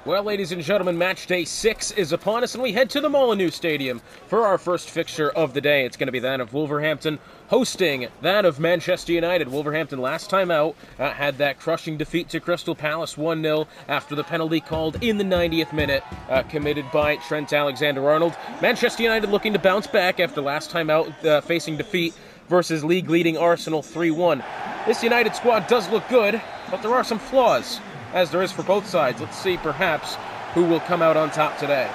Well, ladies and gentlemen, match day 6 is upon us, and we head to the Molineux Stadium for our first fixture of the day. It's going to be that of Wolverhampton hosting that of Manchester United. Wolverhampton, last time out, had that crushing defeat to Crystal Palace 1-0 after the penalty called in the 90th minute, committed by Trent Alexander-Arnold. Manchester United looking to bounce back after last time out facing defeat versus league-leading Arsenal 3-1. This United squad does look good, but there are some flaws, as there is for both sides. Let's see, perhaps, who will come out on top today.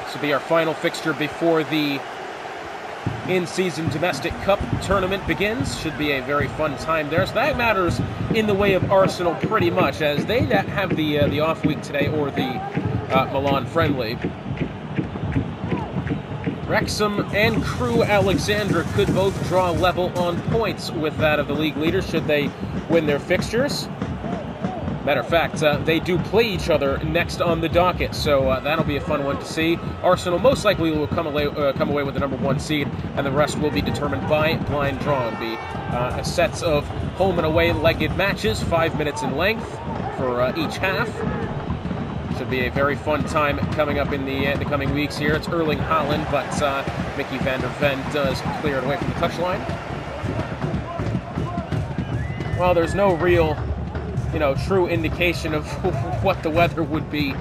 This will be our final fixture before the in-season domestic cup tournament begins. Should be a very fun time there. So that matters in the way of Arsenal pretty much, as they have the off week today, or the Milan friendly. Wrexham and Crewe Alexandra could both draw level on points with that of the league leaders should they win their fixtures. Matter of fact, they do play each other next on the docket, so that'll be a fun one to see. Arsenal most likely will come away with the number 1 seed, and the rest will be determined by blind draw. It'll be sets of home and away legged matches, 5 minutes in length for each half. Should be a very fun time coming up in the coming weeks here. It's Erling Haaland, but Mickey van der Ven does clear it away from the touchline. Well, there's no real, true indication of what the weather would be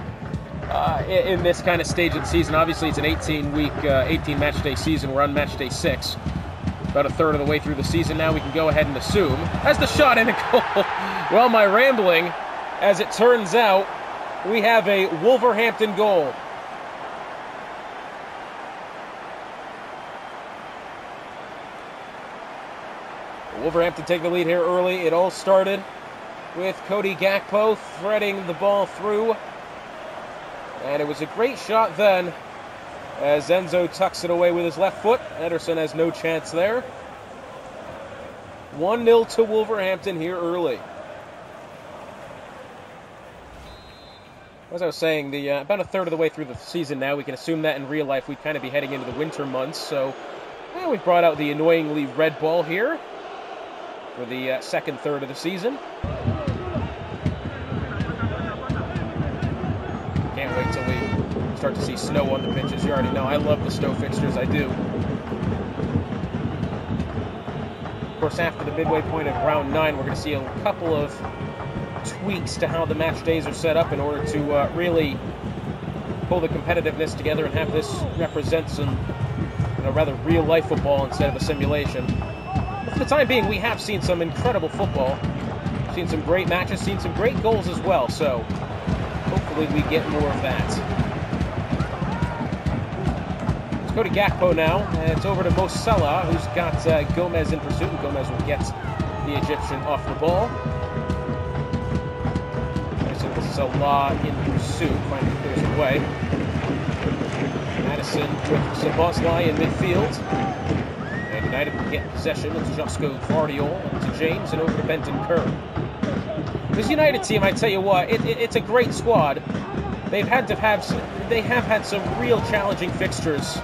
in this kind of stage of the season. Obviously, it's an 18 match day season. We're on match day 6. About a third of the way through the season now. We can go ahead and assume. As the shot and a goal. Well, my rambling, as it turns out, we have a Wolverhampton goal. Wolverhampton take the lead here early. It all started with Cody Gakpo threading the ball through. And it was a great shot then, as Enzo tucks it away with his left foot. Ederson has no chance there. 1-0 to Wolverhampton here early. As I was saying, about a third of the way through the season now. We can assume that in real life we'd kind of be heading into the winter months. So we've brought out the annoyingly red ball here for the second third of the season. Can't wait till we start to see snow on the pitches. You already know I love the snow fixtures. I do. Of course, after the midway point of round 9, we're going to see a couple of tweaks to how the match days are set up in order to really pull the competitiveness together and have this represent some rather real-life football instead of a simulation. But for the time being, we have seen some incredible football, seen some great matches, seen some great goals as well, so hopefully we get more of that. Let's go to Gakpo now, and it's over to Mo Salah, who's got Gomez in pursuit, and Gomez will get the Egyptian off the ball. Salah in pursuit, finally clears away. Madison with Szoboszlai in midfield. And United will get possession. It's Josko Gvardiol to James and over to Benton Kerr. This United team, I tell you what, it's a great squad. They have had some real challenging fixtures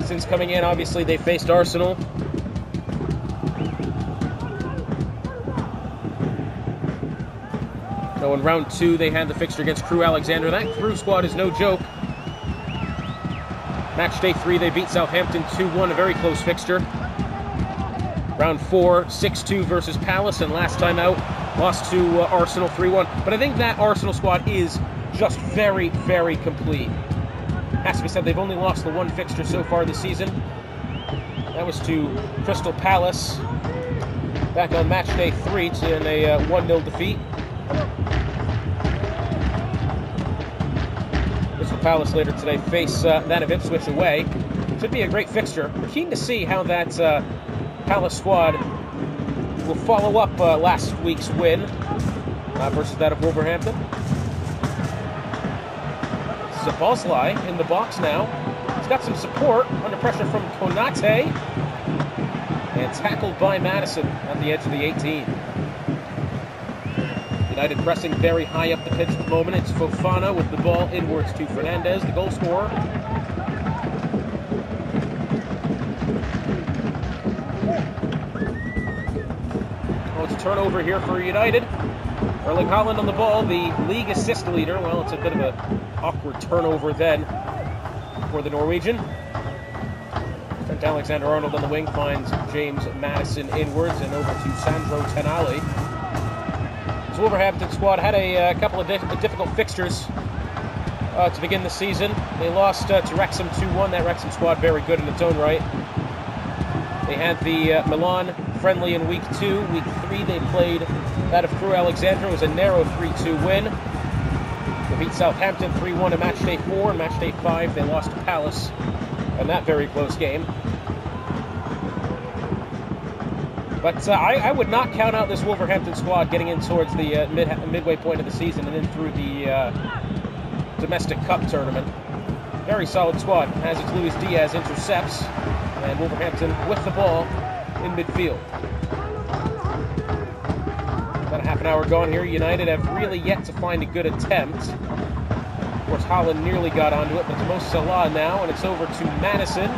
since coming in. Obviously, they faced Arsenal. So in round 2, they had the fixture against Crewe Alexandra. That Crewe squad is no joke. Match day 3, they beat Southampton 2-1, a very close fixture. Round 4, 6-2 versus Palace, and last time out, lost to Arsenal 3-1. But I think that Arsenal squad is just very, very complete. Has to be said, they've only lost the 1 fixture so far this season. That was to Crystal Palace back on match day 3 in a 1-0 defeat. Crystal Palace later today face that of Ipswich away. Should be a great fixture. We're keen to see how that Palace squad will follow up last week's win versus that of Wolverhampton. Szoboszlai in the box now. He's got some support under pressure from Konate. And tackled by Madison at the edge of the 18. United pressing very high up the pitch at the moment. It's Fofana with the ball inwards to Fernandez, the goal scorer. Oh, it's a turnover here for United. Erling Haaland on the ball, the league assist leader. Well, it's a bit of an awkward turnover then for the Norwegian. Trent Alexander-Arnold on the wing finds James Maddison inwards and over to Sandro Tonali. This Wolverhampton squad had a couple of difficult fixtures to begin the season. They lost to Wrexham 2-1. That Wrexham squad very good in its own right. They had the Milan friendly in week 2. Week 3 they played that of Crewe Alexandra. It was a narrow 3-2 win. They beat Southampton 3-1 in Matchday 4. In Matchday 5 they lost to Palace in that very close game. But I would not count out this Wolverhampton squad getting in towards the midway point of the season and then through the domestic cup tournament. Very solid squad. As it's Luis Diaz intercepts, and Wolverhampton with the ball in midfield. About a half an hour gone here. United have really yet to find a good attempt. Of course, Haaland nearly got onto it, but it's Mo Salah now, and it's over to Maddison.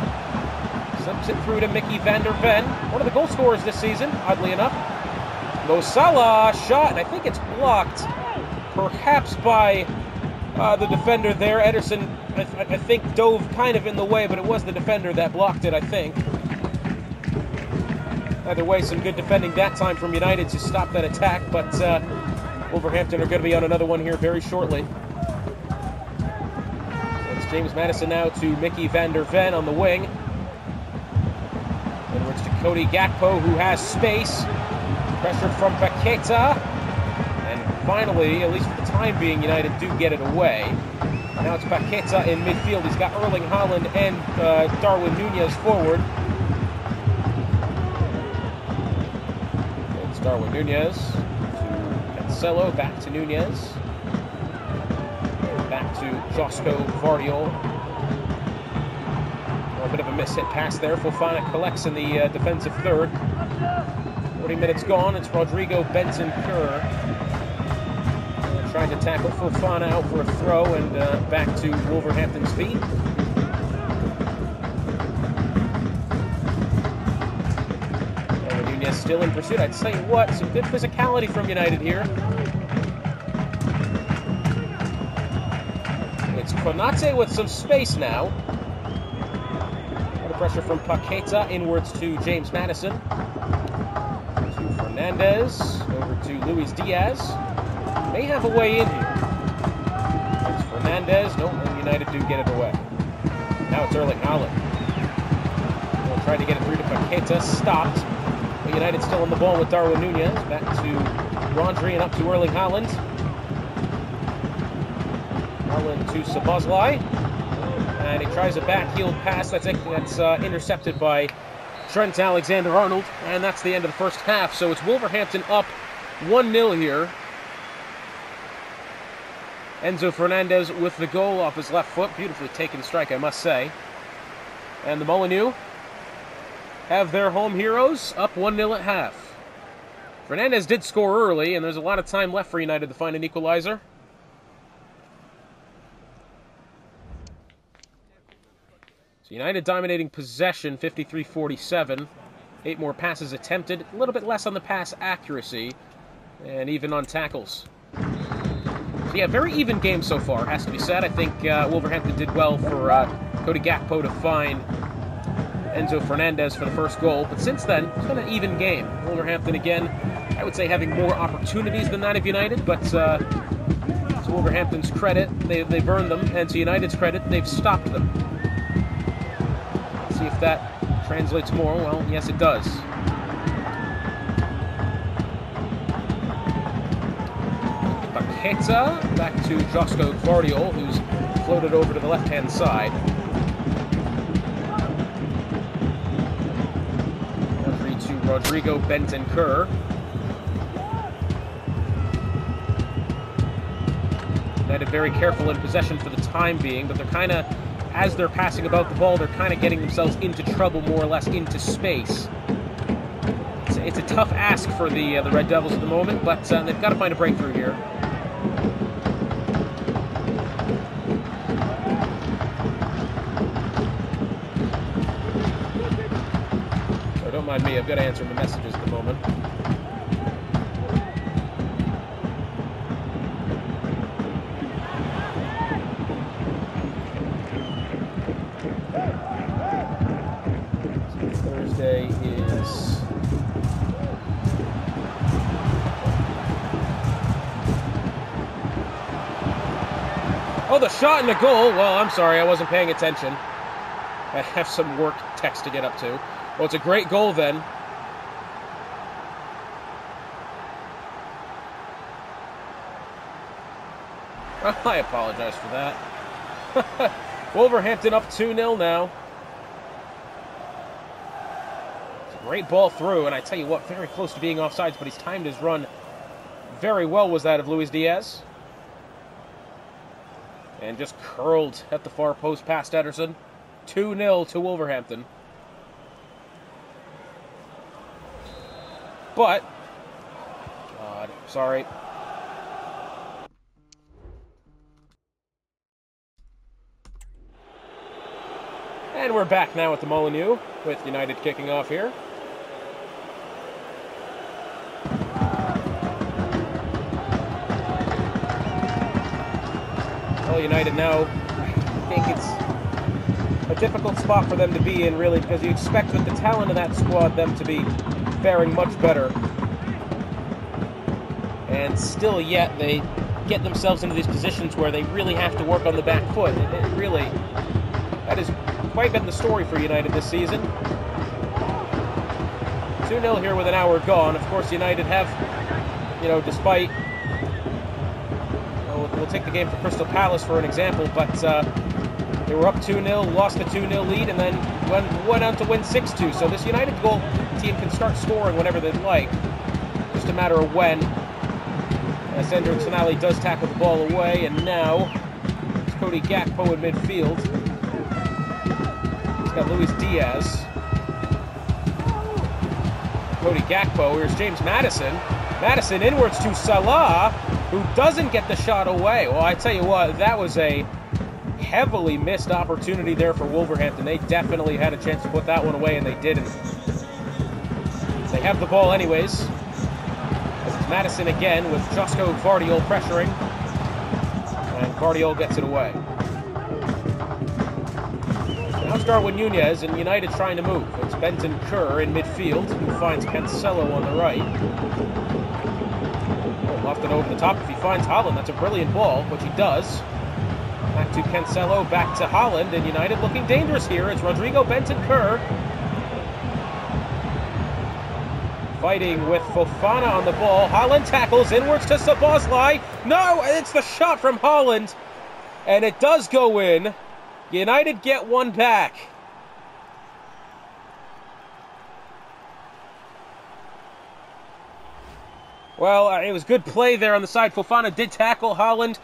Slips it through to Mickey van der Ven, one of the goal scorers this season, oddly enough. Mo Salah shot, and I think it's blocked, perhaps by the defender there. Ederson, I think, dove kind of in the way, but it was the defender that blocked it, I think. Either way, some good defending that time from United to stop that attack, but Wolverhampton are going to be on another one here very shortly. It's James Maddison now to Mickey van der Ven on the wing. Inwards to Cody Gakpo, who has space. Pressure from Paqueta. And finally, at least for the time being, United do get it away. Now it's Paqueta in midfield. He's got Erling Haaland and Darwin Núñez forward. It's Darwin Núñez to Cancelo, back to Núñez. Back to Josko Vardiol. A bit of a mishit pass there. Fofana collects in the defensive third. 40 minutes gone. It's Rodrigo Bentancur trying to tackle Fofana out for a throw and back to Wolverhampton's feet. And Núñez still in pursuit. I'd tell you what, some good physicality from United here. It's Konate with some space now. Pressure from Paqueta inwards to James Maddison. To Fernandez. Over to Luis Diaz. May have a way in here. It's Fernandez. No, and United do get it away. Now it's Erling Haaland. We'll try to get it through to Paqueta. Stopped. But United still on the ball with Darwin Núñez. Back to Rodri and up to Erling Haaland. Haaland to Szoboszlai. And he tries a backheel pass that's intercepted by Trent Alexander-Arnold. And that's the end of the first half. So it's Wolverhampton up 1-0 here. Enzo Fernandez with the goal off his left foot. Beautifully taken strike, I must say. And the Molineux have their home heroes up 1-0 at half. Fernandez did score early, and there's a lot of time left for United to find an equalizer. So United dominating possession, 53-47. 8 more passes attempted. A little bit less on the pass accuracy. And even on tackles. So yeah, very even game so far, has to be said. I think Wolverhampton did well for Cody Gakpo to find Enzo Fernandez for the first goal. But since then, it's been an even game. Wolverhampton, again, I would say having more opportunities than that of United. But to Wolverhampton's credit, they've earned them. And to United's credit, they've stopped them. See if that translates more. Well, yes, it does. Paqueta back to Josko Vardiol, who's floated over to the left-hand side. Rodri to Rodrigo Bentancur. United very careful in possession for the time being, but they're kind of, as they're passing about the ball, they're kind of getting themselves into trouble, more or less into space. It's a tough ask for the Red Devils at the moment, but they've got to find a breakthrough here. So don't mind me, I've got to answer the messages at the moment. the shot and the goal. Well, I'm sorry, I wasn't paying attention. I have some work text to get up to. Well, it's a great goal then. I apologize for that. Wolverhampton up 2-0 now. It's a great ball through, and I tell you what, very close to being offsides, but he's timed his run very well, was that of Luis Diaz. And just curled at the far post past Ederson. 2-0 to Wolverhampton. But, God, sorry. And we're back now at the Molineux, with United kicking off here. Well, United now, I think it's a difficult spot for them to be in, really, because you expect with the talent of that squad them to be faring much better. And still yet, they get themselves into these positions where they really have to work on the back foot. It really, that has quite been the story for United this season. 2-0 here with an hour gone. Of course, United have, despite... We'll take the game for Crystal Palace for an example, but they were up 2-0, lost the 2-0 lead, and then went on to win 6-2. So this United goal team can start scoring whenever they'd like. Just a matter of when. Sandro Tonali does tackle the ball away, and now it's Cody Gakpo in midfield. He's got Luis Diaz. Cody Gakpo, here's James Maddison. Maddison inwards to Salah, who doesn't get the shot away. Well, I tell you what, that was a heavily missed opportunity there for Wolverhampton. They definitely had a chance to put that one away, and they didn't. They have the ball anyways. It's Maddison again with Josko Gvardiol pressuring. And Gvardiol gets it away. Now it's Darwin Nunez, and United trying to move. It's Benton Kerr in midfield, who finds Cancelo on the right. Lofted over the top. If he finds Haaland, that's a brilliant ball, which he does. Back to Cancelo, back to Haaland, and United looking dangerous here. It's Rodrigo Bentancur fighting with Fofana on the ball. Haaland tackles inwards to Szoboszlai. No, it's the shot from Haaland, and it does go in. United get one back. Well, it was good play there on the side. Fofana did tackle Haaland,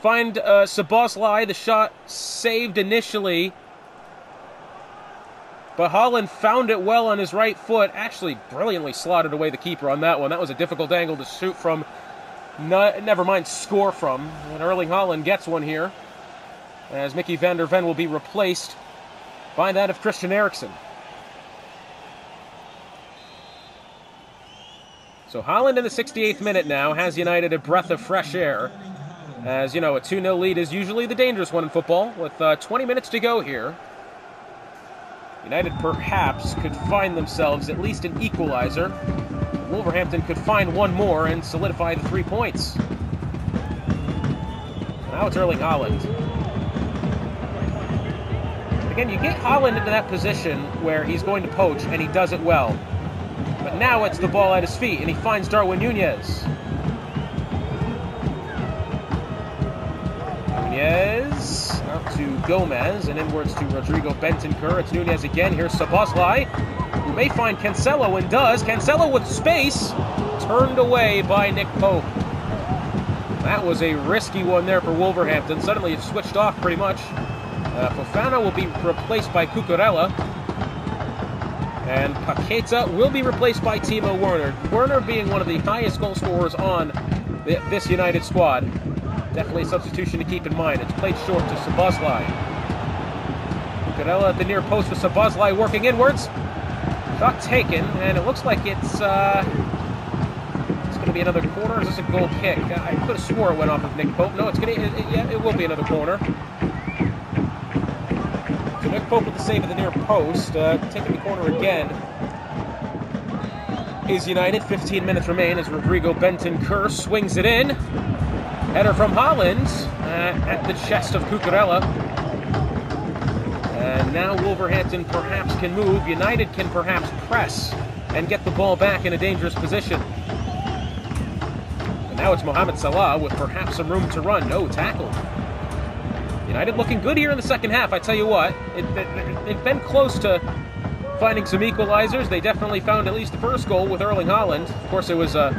find Szoboszlai. The shot saved initially, but Haaland found it well on his right foot. Actually, brilliantly slotted away the keeper on that one. That was a difficult angle to shoot from, never mind score from. And Erling Haaland gets one here, as Mickey van der Ven will be replaced by that of Christian Eriksen. So Haaland in the 68th minute now has United a breath of fresh air. As you know, a 2-0 lead is usually the dangerous one in football. With 20 minutes to go here, United perhaps could find themselves at least an equalizer. Wolverhampton could find one more and solidify the 3 points. So now it's Erling Haaland. Again, you get Haaland into that position where he's going to poach, and he does it well. But now it's the ball at his feet, and he finds Darwin Nunez. Nunez out to Gomez, and inwards to Rodrigo Bentancur. It's Nunez again. Here's Szoboszlai, who may find Cancelo, and does. Cancelo with space, turned away by Nick Pope. That was a risky one there for Wolverhampton. Suddenly it's switched off pretty much. Fofana will be replaced by Cucurella. And Paqueta will be replaced by Timo Werner. Werner being one of the highest goal scorers on this United squad. Definitely a substitution to keep in mind. It's played short to Szoboszlai. Cucurella at the near post with Szoboszlai working inwards. Shot taken, and it looks like it's going to be another corner. Is this a goal kick? I could have swore it went off of Nick Pope. No, it's going to. Yeah, it will be another corner. So Nick Pope with the save at the near post, taking the corner again. Is United. 15 minutes remain as Rodrigo Bentancur swings it in. Header from Haaland. at the chest of Cucurella. And now Wolverhampton perhaps can move. United can perhaps press and get the ball back in a dangerous position. And now it's Mohamed Salah with perhaps some room to run. No tackle. United looking good here in the second half. I tell you what, they've been close to finding some equalizers. They definitely found at least the first goal with Erling Haaland. Of course, it was a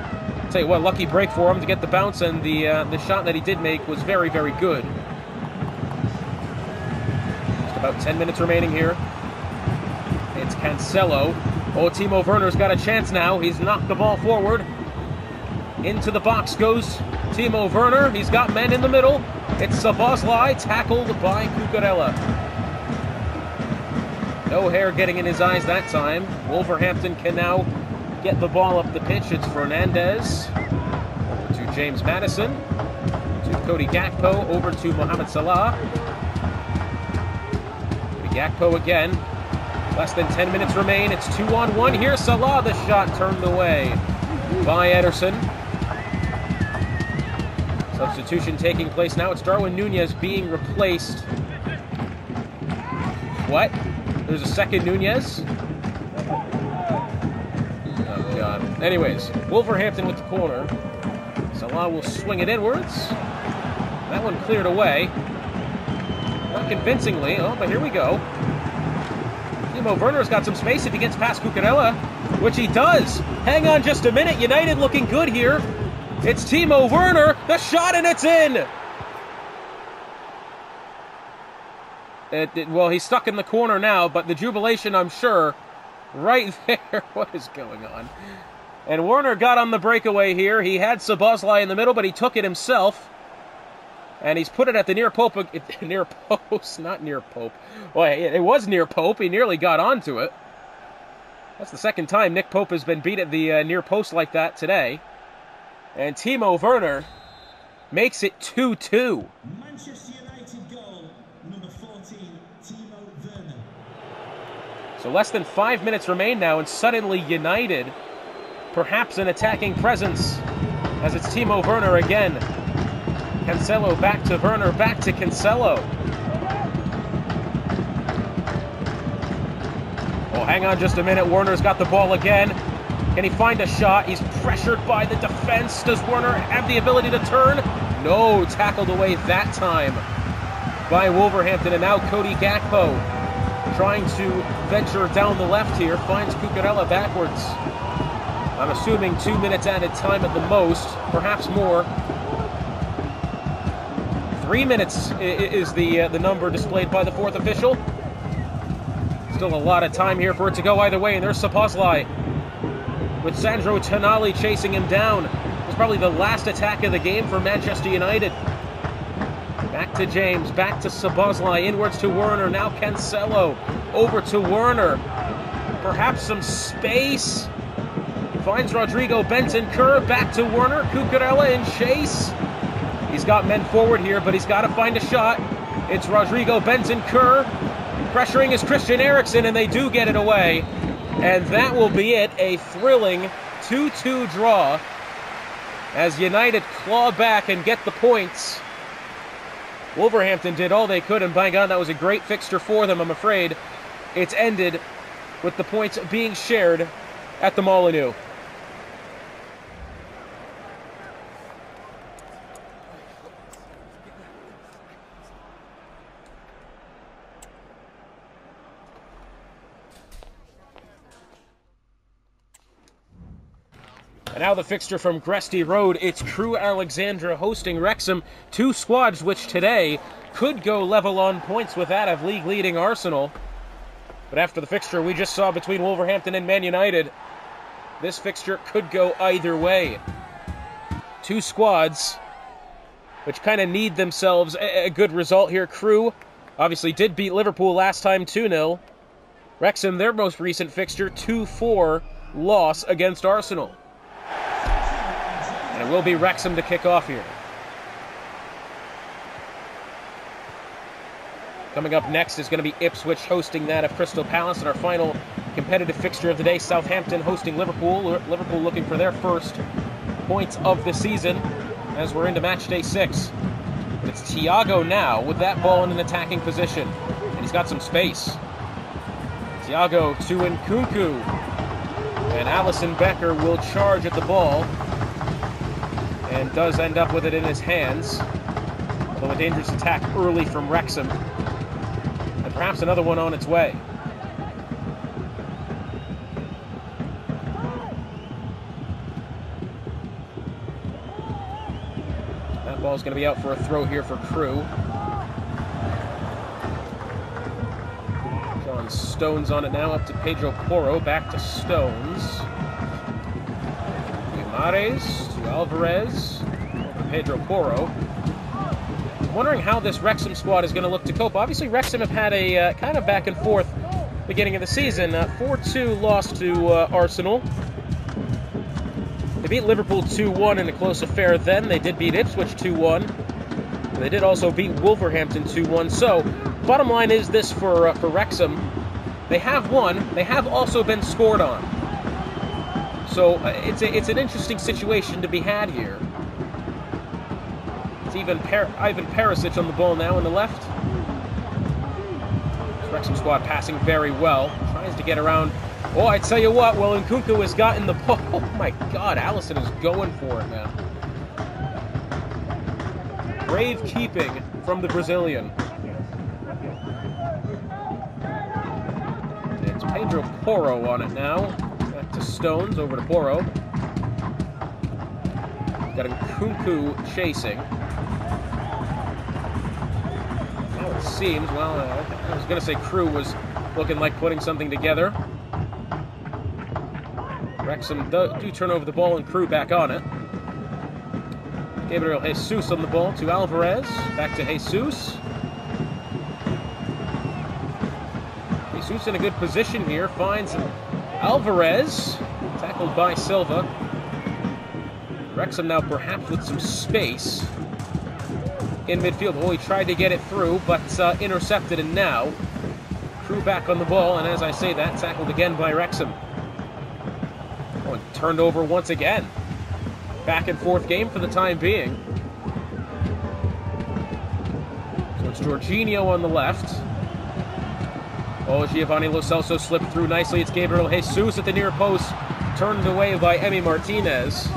tell you what, lucky break for him to get the bounce, and the shot that he did make was very, very good. Just about 10 minutes remaining here. It's Cancelo. Oh, Timo Werner's got a chance now. He's knocked the ball forward. Into the box goes Timo Werner. He's got men in the middle. It's Szoboszlai, tackled by Cucurella. No hair getting in his eyes that time. Wolverhampton can now get the ball up the pitch. It's Fernandez. Over to James Maddison. To Cody Gakpo. Over to Mohamed Salah. Cody Gakpo again. Less than 10 minutes remain. It's 2-on-1 here. Salah, the shot turned away by Ederson. Substitution taking place now. It's Darwin Núñez being replaced. What? There's a second Núñez? Oh, God. Anyways, Wolverhampton with the corner. Salah will swing it inwards. That one cleared away. Not convincingly. Oh, but here we go. Timo Werner's got some space if he gets past Cucurella, which he does. Hang on just a minute. United looking good here. It's Timo Werner, the shot, and it's in! Well, he's stuck in the corner now, but the jubilation, I'm sure, right there. What is going on? And Werner got on the breakaway here. He had Szoboszlai in the middle, but he took it himself. And he's put it at the near post, not near Pope. Well, it was near Pope. He nearly got onto it. That's the second time Nick Pope has been beat at the near post like that today. And Timo Werner makes it 2-2. Manchester United goal, number 14, Timo Werner. So less than 5 minutes remain now, and suddenly United, perhaps an attacking presence, as it's Timo Werner again. Cancelo back to Werner, back to Cancelo. Oh, hang on just a minute. Werner's got the ball again. Can he find a shot? He's pressured by the defense. Does Werner have the ability to turn? No, tackled away that time by Wolverhampton. And now Cody Gakpo trying to venture down the left here. Finds Cucurella backwards. I'm assuming 2 minutes added time at the most, perhaps more. 3 minutes is the number displayed by the fourth official. Still a lot of time here for it to go either way. And there's Szoboszlai with Sandro Tonali chasing him down. It was probably the last attack of the game for Manchester United. Back to James, back to Szoboszlai, inwards to Werner, now Cancelo, over to Werner. Perhaps some space. Finds Rodrigo Bentancur, back to Werner, Cucurella in chase. He's got men forward here, but he's got to find a shot. It's Rodrigo Bentancur. Pressuring is Christian Eriksen, and they do get it away. And that will be it, a thrilling 2-2 draw as United claw back and get the points. Wolverhampton did all they could, and by God, that was a great fixture for them. I'm afraid it's ended with the points being shared at the Molineux. And now the fixture from Gresty Road. It's Crewe Alexandra hosting Wrexham. Two squads which today could go level on points with that of league-leading Arsenal. But after the fixture we just saw between Wolverhampton and Man United, this fixture could go either way. Two squads which kind of need themselves a good result here. Crewe obviously did beat Liverpool last time 2-0. Wrexham, their most recent fixture, 2-4 loss against Arsenal. And it will be Wrexham to kick off here. Coming up next is going to be Ipswich hosting that of Crystal Palace. And our final competitive fixture of the day, Southampton hosting Liverpool. Liverpool looking for their first points of the season as we're into match day 6. But it's It's Thiago now with that ball in an attacking position. And he's got some space. Thiago to Nkunku. And Alisson Becker will charge at the ball. And does end up with it in his hands. Although a dangerous attack early from Wrexham. And perhaps another one on its way. That ball's going to be out for a throw here for Crewe. John Stones on it now, up to Pedro Porro, back to Stones. Guimaraes to Alvarez, over to Pedro Porro. I'm wondering how this Wrexham squad is going to look to cope. Obviously, Wrexham have had a kind of back and forth beginning of the season. 4-2 loss to Arsenal. They beat Liverpool 2-1 in a close affair then. They did beat Ipswich 2-1. And they did also beat Wolverhampton 2-1. So, bottom line is this for Wrexham. They have won. They have also been scored on. So, it's an interesting situation to be had here. It's even Ivan Perisic on the ball now on the left. This Wrexham squad passing very well. Tries to get around. Oh, I tell you what, well, Nkunku has gotten the ball. Oh my God, Alisson is going for it now. Brave keeping from the Brazilian. It's Pedro Porro on it now. Back to Stones, over to Porro. Got Nkunku chasing. Now it seems, well, I was going to say Crewe was looking like putting something together. Wrexham do turn over the ball and Crewe back on it. Gabriel Jesus on the ball to Alvarez. Back to Jesus. Jesus in a good position here. Finds Alvarez. Tackled by Silva. Wrexham now perhaps with some space in midfield. Oh, he tried to get it through, but intercepted, and now Crewe back on the ball, and as I say that, tackled again by Wrexham. Oh, and turned over once again. Back and forth game for the time being. So it's Jorginho on the left. Oh, Giovanni Lo Celso slipped through nicely. It's Gabriel Jesus at the near post. Turned away by Emi Martinez.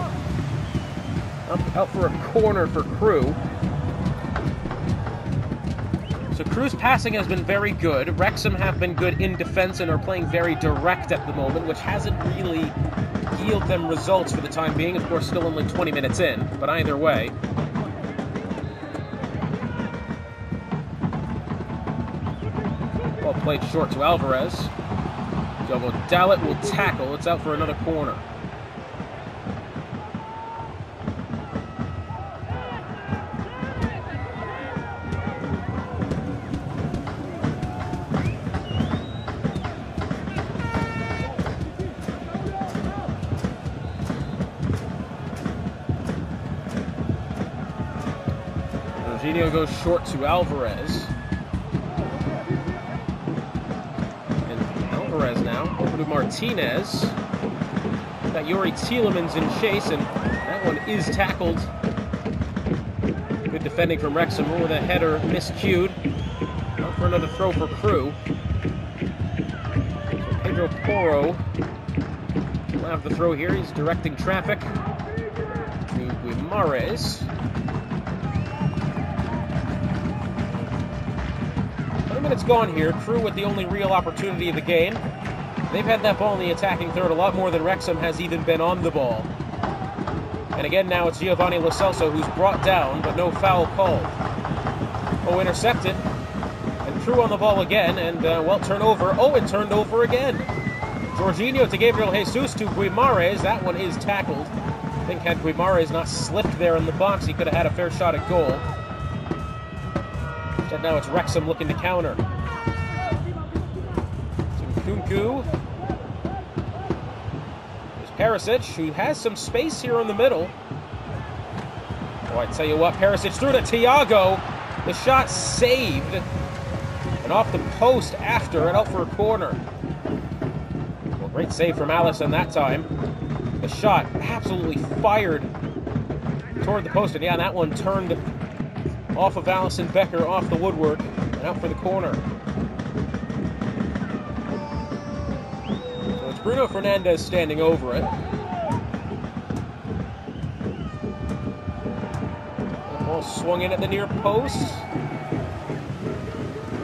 Out for a corner for Crewe. So Crewe's passing has been very good. Wrexham have been good in defense and are playing very direct at the moment, which hasn't really yielded them results for the time being. Of course, still only 20 minutes in, but either way. Ball played short to Alvarez. Diogo Dalot will tackle. It's out for another corner. Jorginho goes short to Alvarez. And Alvarez now over to Martinez. Got Yuri Tielemans in chase, and that one is tackled. Good defending from Wrexham. Oh, the header miscued. Out for another throw for Crewe. So Pedro Porro will have the throw here. He's directing traffic to Guimaraes. 20 minutes gone here. Crewe with the only real opportunity of the game. They've had that ball in the attacking third a lot more than Wrexham has even been on the ball. And again now it's Giovanni Lo Celso who's brought down, but no foul called. Oh, intercepted. And Crewe on the ball again, and well, turnover. Oh, and turned over again. Jorginho to Gabriel Jesus to Guimaraes. That one is tackled. I think had Guimaraes not slipped there in the box, he could have had a fair shot at goal. But now it's Wrexham looking to counter. Nkunku. There's Perisic, who has some space here in the middle. Oh, I tell you what, Perisic through to Thiago. The shot saved. And off the post after, and out for a corner. Well, great save from Alisson that time. The shot absolutely fired toward the post, and yeah, that one turned off of Allison Becker, off the woodwork, and out for the corner. So it's Bruno Fernandes standing over it. The ball swung in at the near post.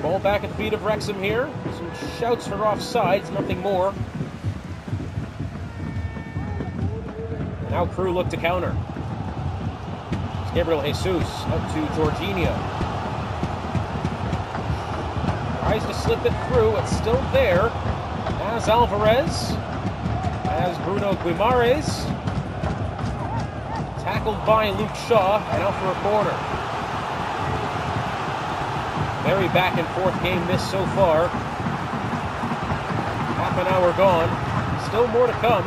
Ball back at the feet of Wrexham here. Some shouts for offsides, nothing more. And now Crew look to counter. It's Gabriel Jesus out to Jorginho. Tries to slip it through, it's still there. As Alvarez, as Bruno Guimaraes. Tackled by Luke Shaw and out for a corner. Very back and forth game this so far. Half an hour gone. Still more to come.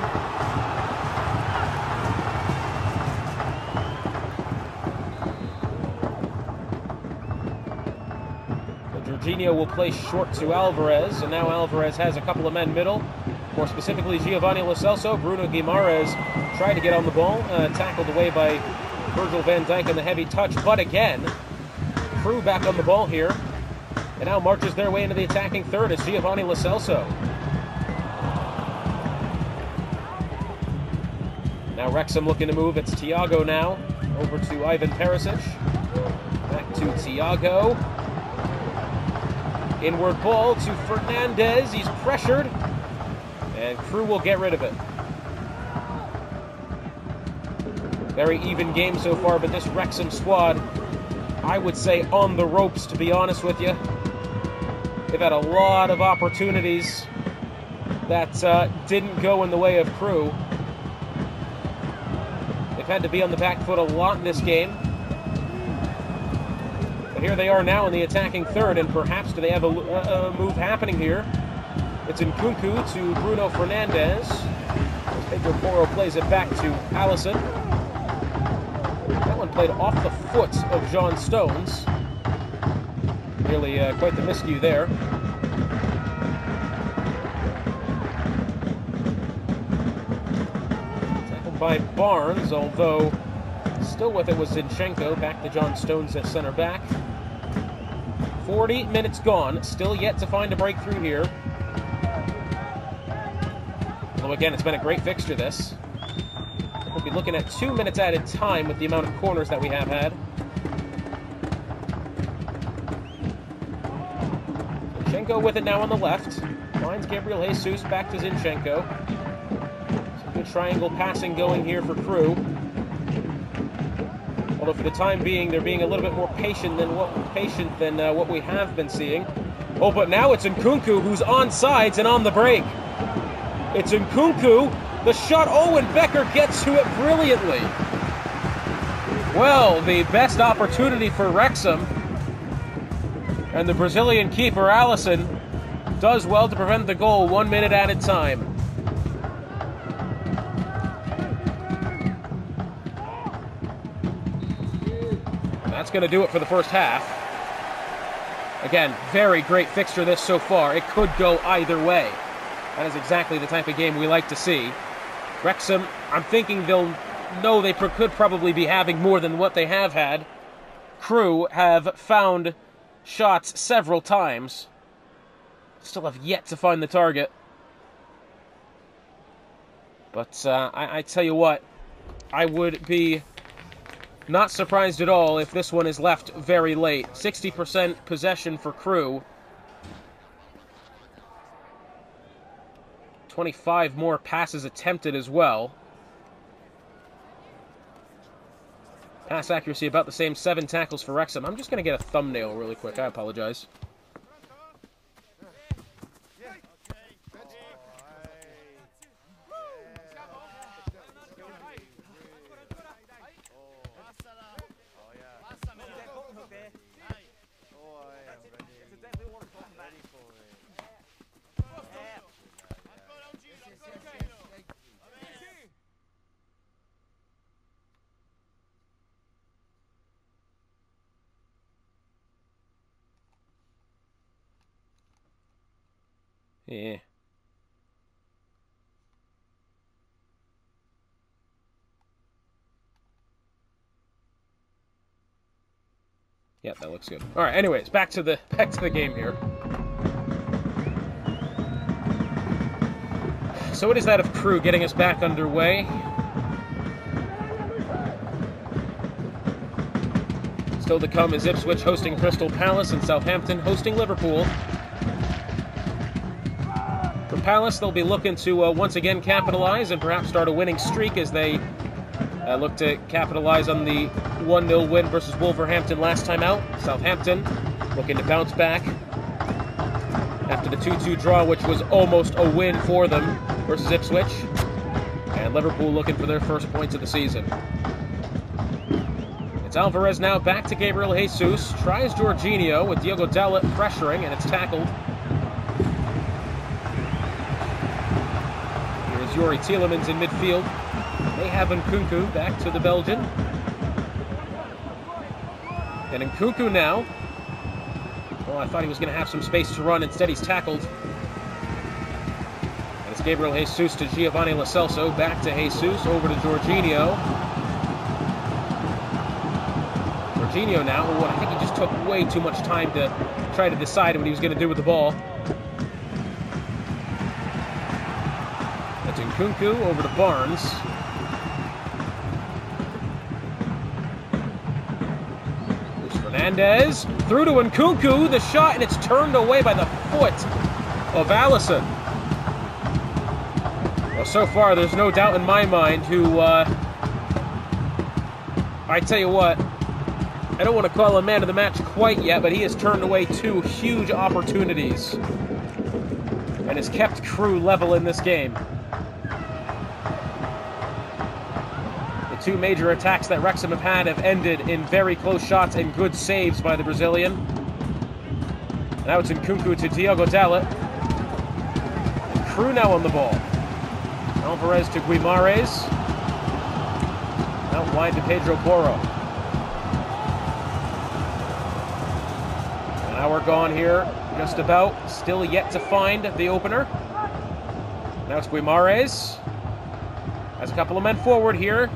So Jorginho will play short to Alvarez, and now Alvarez has a couple of men middle. More specifically, Giovanni Lo Celso. Bruno Guimaraes tried to get on the ball, tackled away by Virgil van Dijk in the heavy touch, but again, Crew back on the ball here. And now marches their way into the attacking third is Giovanni Lo Celso. Now Wrexham looking to move. It's Thiago now. Over to Ivan Perisic. Back to Thiago. Inward ball to Fernandes. He's pressured. And Crew will get rid of it. Very even game so far, but this Wrexham squad, I would say on the ropes, to be honest with you. They've had a lot of opportunities that didn't go in the way of Crew. They've had to be on the back foot a lot in this game. But here they are now in the attacking third, and perhaps do they have a move happening here? It's Nkunku to Bruno Fernandes. Pedro Porro plays it back to Allison. That one played off the foot of John Stones. Really quite the miscue there. Tackled by Barnes, although still with it was Zinchenko. Back to John Stones at center back. 40 minutes gone. Still yet to find a breakthrough here. Although again, it's been a great fixture, this. We'll be looking at 2 minutes added time with the amount of corners that we have had. Zinchenko with it now on the left. Finds Gabriel Jesus back to Zinchenko. Some good triangle passing going here for Crew. Although for the time being, they're being a little bit more patient than what we have been seeing. Oh, but now it's Nkunku who's on sides and on the break. It's Nkunku. The shot, Owen Becker gets to it brilliantly. Well, the best opportunity for Wrexham. And the Brazilian keeper, Allison, does well to prevent the goal 1 minute at a time. And that's going to do it for the first half. Again, very great fixture this so far. It could go either way. That is exactly the type of game we like to see. Wrexham, I'm thinking they'll know they could probably be having more than what they have had. Crew have found shots several times. Still have yet to find the target. But I tell you what, I would be not surprised at all if this one is left very late. 60% possession for Crew. 25 more passes attempted as well. Pass accuracy about the same, 7 tackles for Wrexham. I'm just going to get a thumbnail really quick. I apologize. Yeah. Yep, that looks good. All right, anyways, back to the game here. So what is that of Crew getting us back underway? Still to come is Ipswich hosting Crystal Palace and Southampton hosting Liverpool. For Palace, they'll be looking to once again capitalize and perhaps start a winning streak as they look to capitalize on the 1-0 win versus Wolverhampton last time out. Southampton looking to bounce back after the 2-2 draw, which was almost a win for them versus Ipswich. And Liverpool looking for their first points of the season. It's Alvarez now back to Gabriel Jesus. Tries Jorginho with Diogo Dalot pressuring, and it's tackled. Here's Yuri Tielemans in midfield. They have Nkunku back to the Belgian. And Nkunku now. Oh, I thought he was going to have some space to run. Instead, he's tackled. And it's Gabriel Jesus to Giovanni Lo Celso. Back to Jesus. Over to Jorginho. Jorginho now. Oh, I think he just took way too much time to try to decide what he was going to do with the ball. That's Nkunku over to Barnes. Hernandez through to Nkunku, the shot, and it's turned away by the foot of Alisson. Well, so far, there's no doubt in my mind who, I tell you what, I don't want to call him man of the match quite yet, but he has turned away two huge opportunities and has kept Crew level in this game. Two major attacks that Wrexham have had have ended in very close shots and good saves by the Brazilian. Now it's Nkunku to Diogo Dalot. And Crew now on the ball. Alvarez to Guimarães. Out wide to Pedro Porro. An hour gone here, just about. Still yet to find the opener. Now it's Guimarães. Has a couple of men forward here.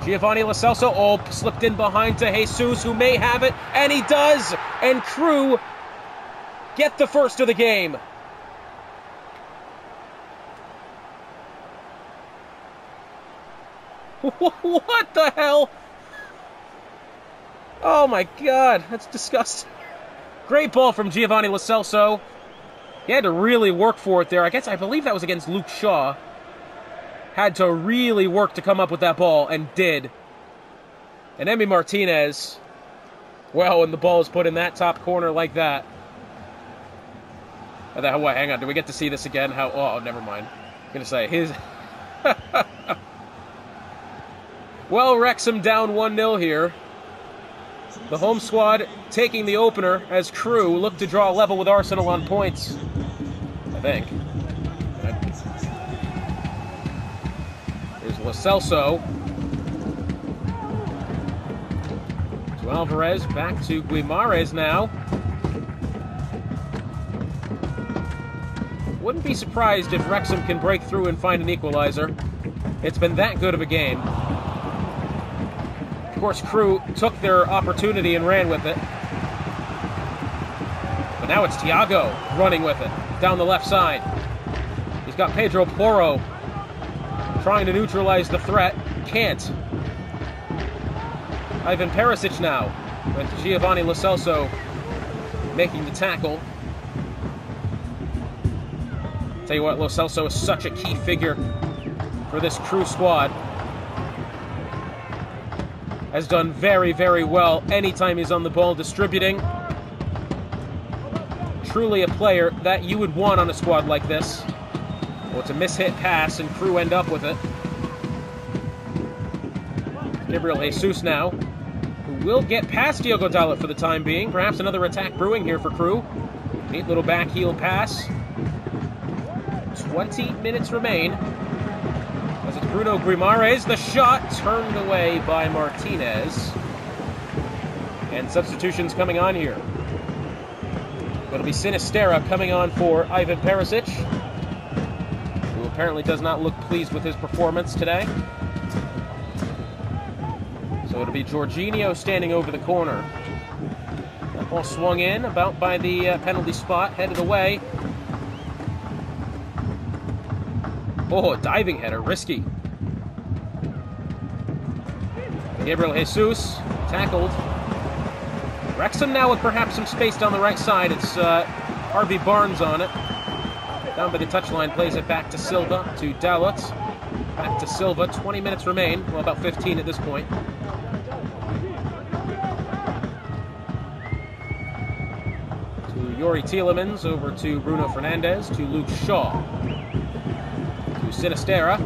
Giovanni Lo Celso, all slipped in behind to Jesus, who may have it, and he does! And Crew get the first of the game. What the hell? Oh my god, that's disgusting. Great ball from Giovanni Lo Celso. He had to really work for it there. I believe that was against Luke Shaw. Had to really work to come up with that ball, and did. And Emi Martinez, well, when the ball is put in that top corner like that. Hang on, do we get to see this again? Oh, never mind. I'm going to say, his... Well, Wrexham down 1-0 here. The home squad taking the opener as Crew look to draw level with Arsenal on points. I think. Here's Lo Celso. To Alvarez, back to Guimarães now. Wouldn't be surprised if Wrexham can break through and find an equalizer. It's been that good of a game. Of course, Crew took their opportunity and ran with it. But now it's Thiago running with it down the left side. He's got Pedro Porro trying to neutralize the threat. Can't. Ivan Perisic now with Giovanni Lo Celso making the tackle. Tell you what, Lo Celso is such a key figure for this Crew squad. Has done very, very well anytime he's on the ball distributing. Truly a player that you would want on a squad like this. Well, it's a mishit pass and Crew end up with it. Gabriel Jesus now, who will get past Diogo Dalot for the time being. Perhaps another attack brewing here for Crew. Neat little back heel pass. 20 minutes remain. As it's Bruno Guimarães, the shot turned away by Martinez. And substitutions coming on here. It'll be Sinisterra coming on for Ivan Perisic, who apparently does not look pleased with his performance today. So it'll be Jorginho standing over the corner. Ball swung in, about by the penalty spot, headed away. Oh, a diving header, risky. Gabriel Jesus, tackled. Wrexham now with perhaps some space down the right side. It's Harvey Barnes on it. Down by the touchline, plays it back to Silva, to Dalot. Back to Silva, 20 minutes remain. Well, about 15 at this point. To Yuri Tielemans, over to Bruno Fernandes, to Luke Shaw. To Sinisterra.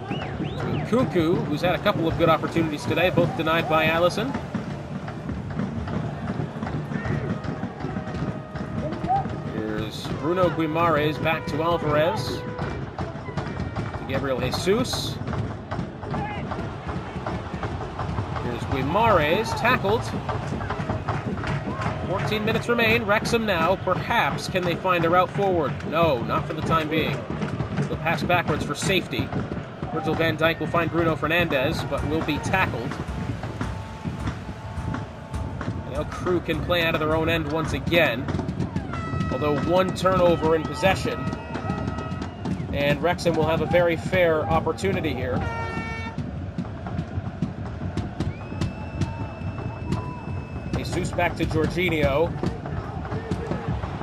To Nkunku, who's had a couple of good opportunities today, both denied by Allison. Here's Bruno Guimaraes back to Alvarez. To Gabriel Jesus. Here's Guimaraes, tackled. 14 minutes remain. Wrexham now, perhaps, can they find a route forward? No, not for the time being. They'll pass backwards for safety. Virgil van Dijk will find Bruno Fernandes, but will be tackled. And now Crewe can play out of their own end once again. Although one turnover in possession. And Wrexham will have a very fair opportunity here. Jesus back to Jorginho.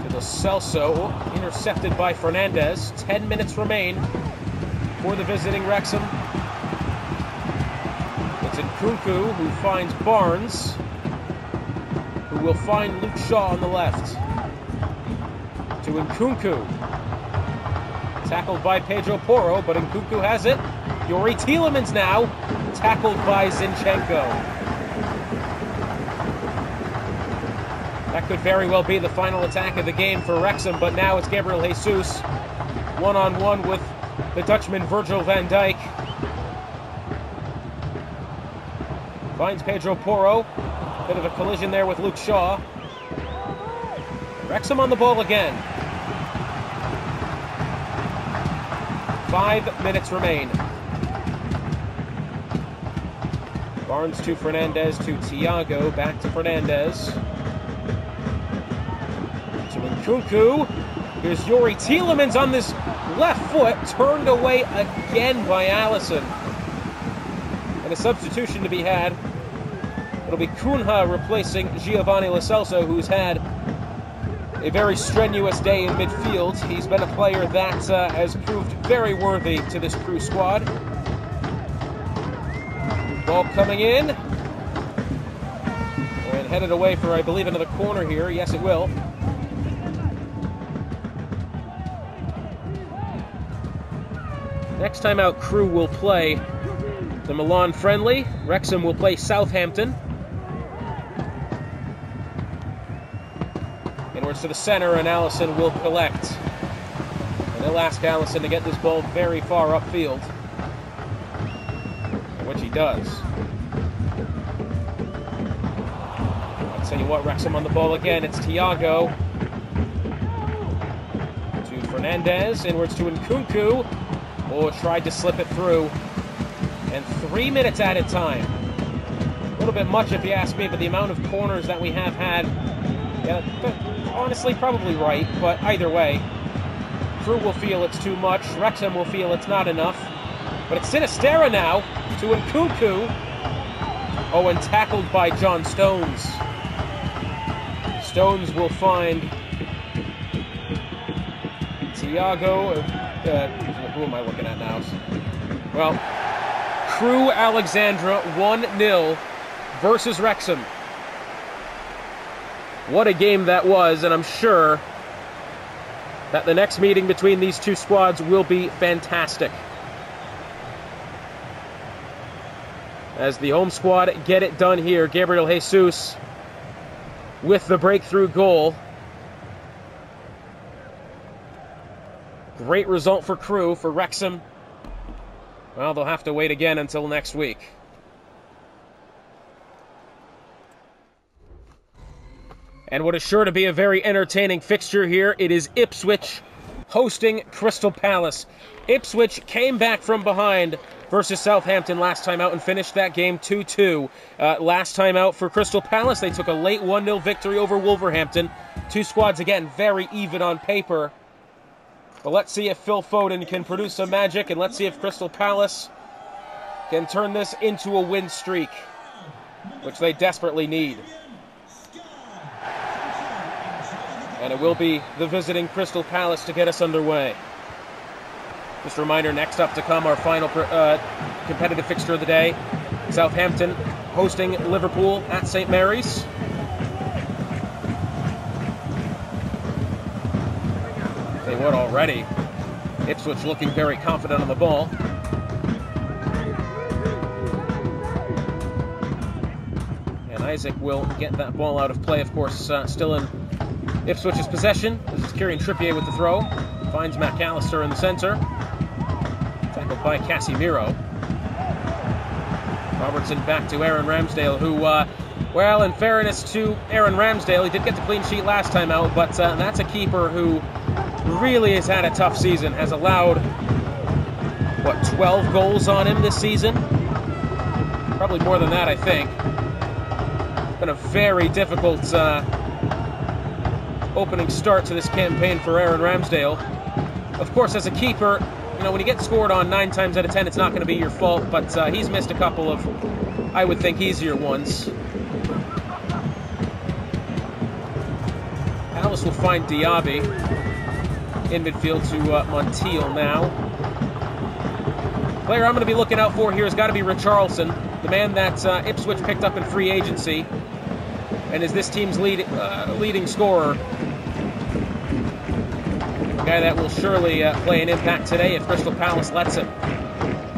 To Lo Celso. Intercepted by Fernandes. 10 minutes remain for the visiting Wrexham. It's Nkunku who finds Barnes, who will find Luke Shaw on the left. To Nkunku. Tackled by Pedro Porro, but Nkunku has it. Yuri Tielemans now, tackled by Zinchenko. That could very well be the final attack of the game for Wrexham, but now it's Gabriel Jesus, one-on-one with the Dutchman Virgil van Dijk. Finds Pedro Porro. Bit of a collision there with Luke Shaw. Wrexham on the ball again. 5 minutes remain. Barnes to Fernandes, to Thiago, back to Fernandes. To Nkunku. Here's Yuri Tielemans on this left foot, turned away again by Allison. And a substitution to be had. It'll be Cunha replacing Giovanni Lo Celso, who's had a very strenuous day in midfield. He's been a player that has proved very worthy to this Crewe squad. Ball coming in. And headed away for, I believe, another corner here. Yes, it will. Next time out, Crewe will play the Milan friendly. Wrexham will play Southampton. Inwards to the center, and Allison will collect. And they'll ask Allison to get this ball very far upfield, which he does. I'll tell you what, Wrexham on the ball again. It's Thiago. To Fernandes, inwards to Nkunku. Oh, tried to slip it through. And 3 minutes added time. A little bit much if you ask me, but the amount of corners that we have had, yeah, honestly, probably right, but either way, Crewe will feel it's too much, Wrexham will feel it's not enough. But it's Sinisterra now to Nkunku. Oh, and tackled by John Stones. Stones will find Thiago. Who am I looking at now? Well, Crewe Alexandra 1-0 versus Wrexham. What a game that was, and I'm sure that the next meeting between these two squads will be fantastic. As the home squad get it done here, Gabriel Jesus with the breakthrough goal. Great result for Crewe. For Wrexham, well, they'll have to wait again until next week. And what is sure to be a very entertaining fixture here, it is Ipswich hosting Crystal Palace. Ipswich came back from behind versus Southampton last time out and finished that game 2-2. Last time out for Crystal Palace, they took a late 1-0 victory over Wolverhampton. Two squads, again, very even on paper. But let's see if Phil Foden can produce some magic, and let's see if Crystal Palace can turn this into a win streak, which they desperately need. And it will be the visiting Crystal Palace to get us underway. Just a reminder, next up to come, our final competitive fixture of the day. Southampton hosting Liverpool at St. Mary's. They would already. Ipswich looking very confident on the ball. And Isaac will get that ball out of play, of course, still in Ipswich's possession. This is Kieran Trippier with the throw. Finds McAllister in the center. Tackled by Casemiro. Robertson back to Aaron Ramsdale, who, well, in fairness to Aaron Ramsdale, he did get the clean sheet last time out, but that's a keeper who really has had a tough season. Has allowed, 12 goals on him this season? Probably more than that, I think. Been a very difficult opening start to this campaign for Aaron Ramsdale. Of course, as a keeper, you know, when you get scored on 9 times out of 10, it's not going to be your fault, but he's missed a couple of, I would think, easier ones. Palace will find Diaby in midfield to Montiel now. Player I'm going to be looking out for here has got to be Richarlison, the man that Ipswich picked up in free agency and is this team's leading scorer. A guy that will surely play an impact today if Crystal Palace lets him.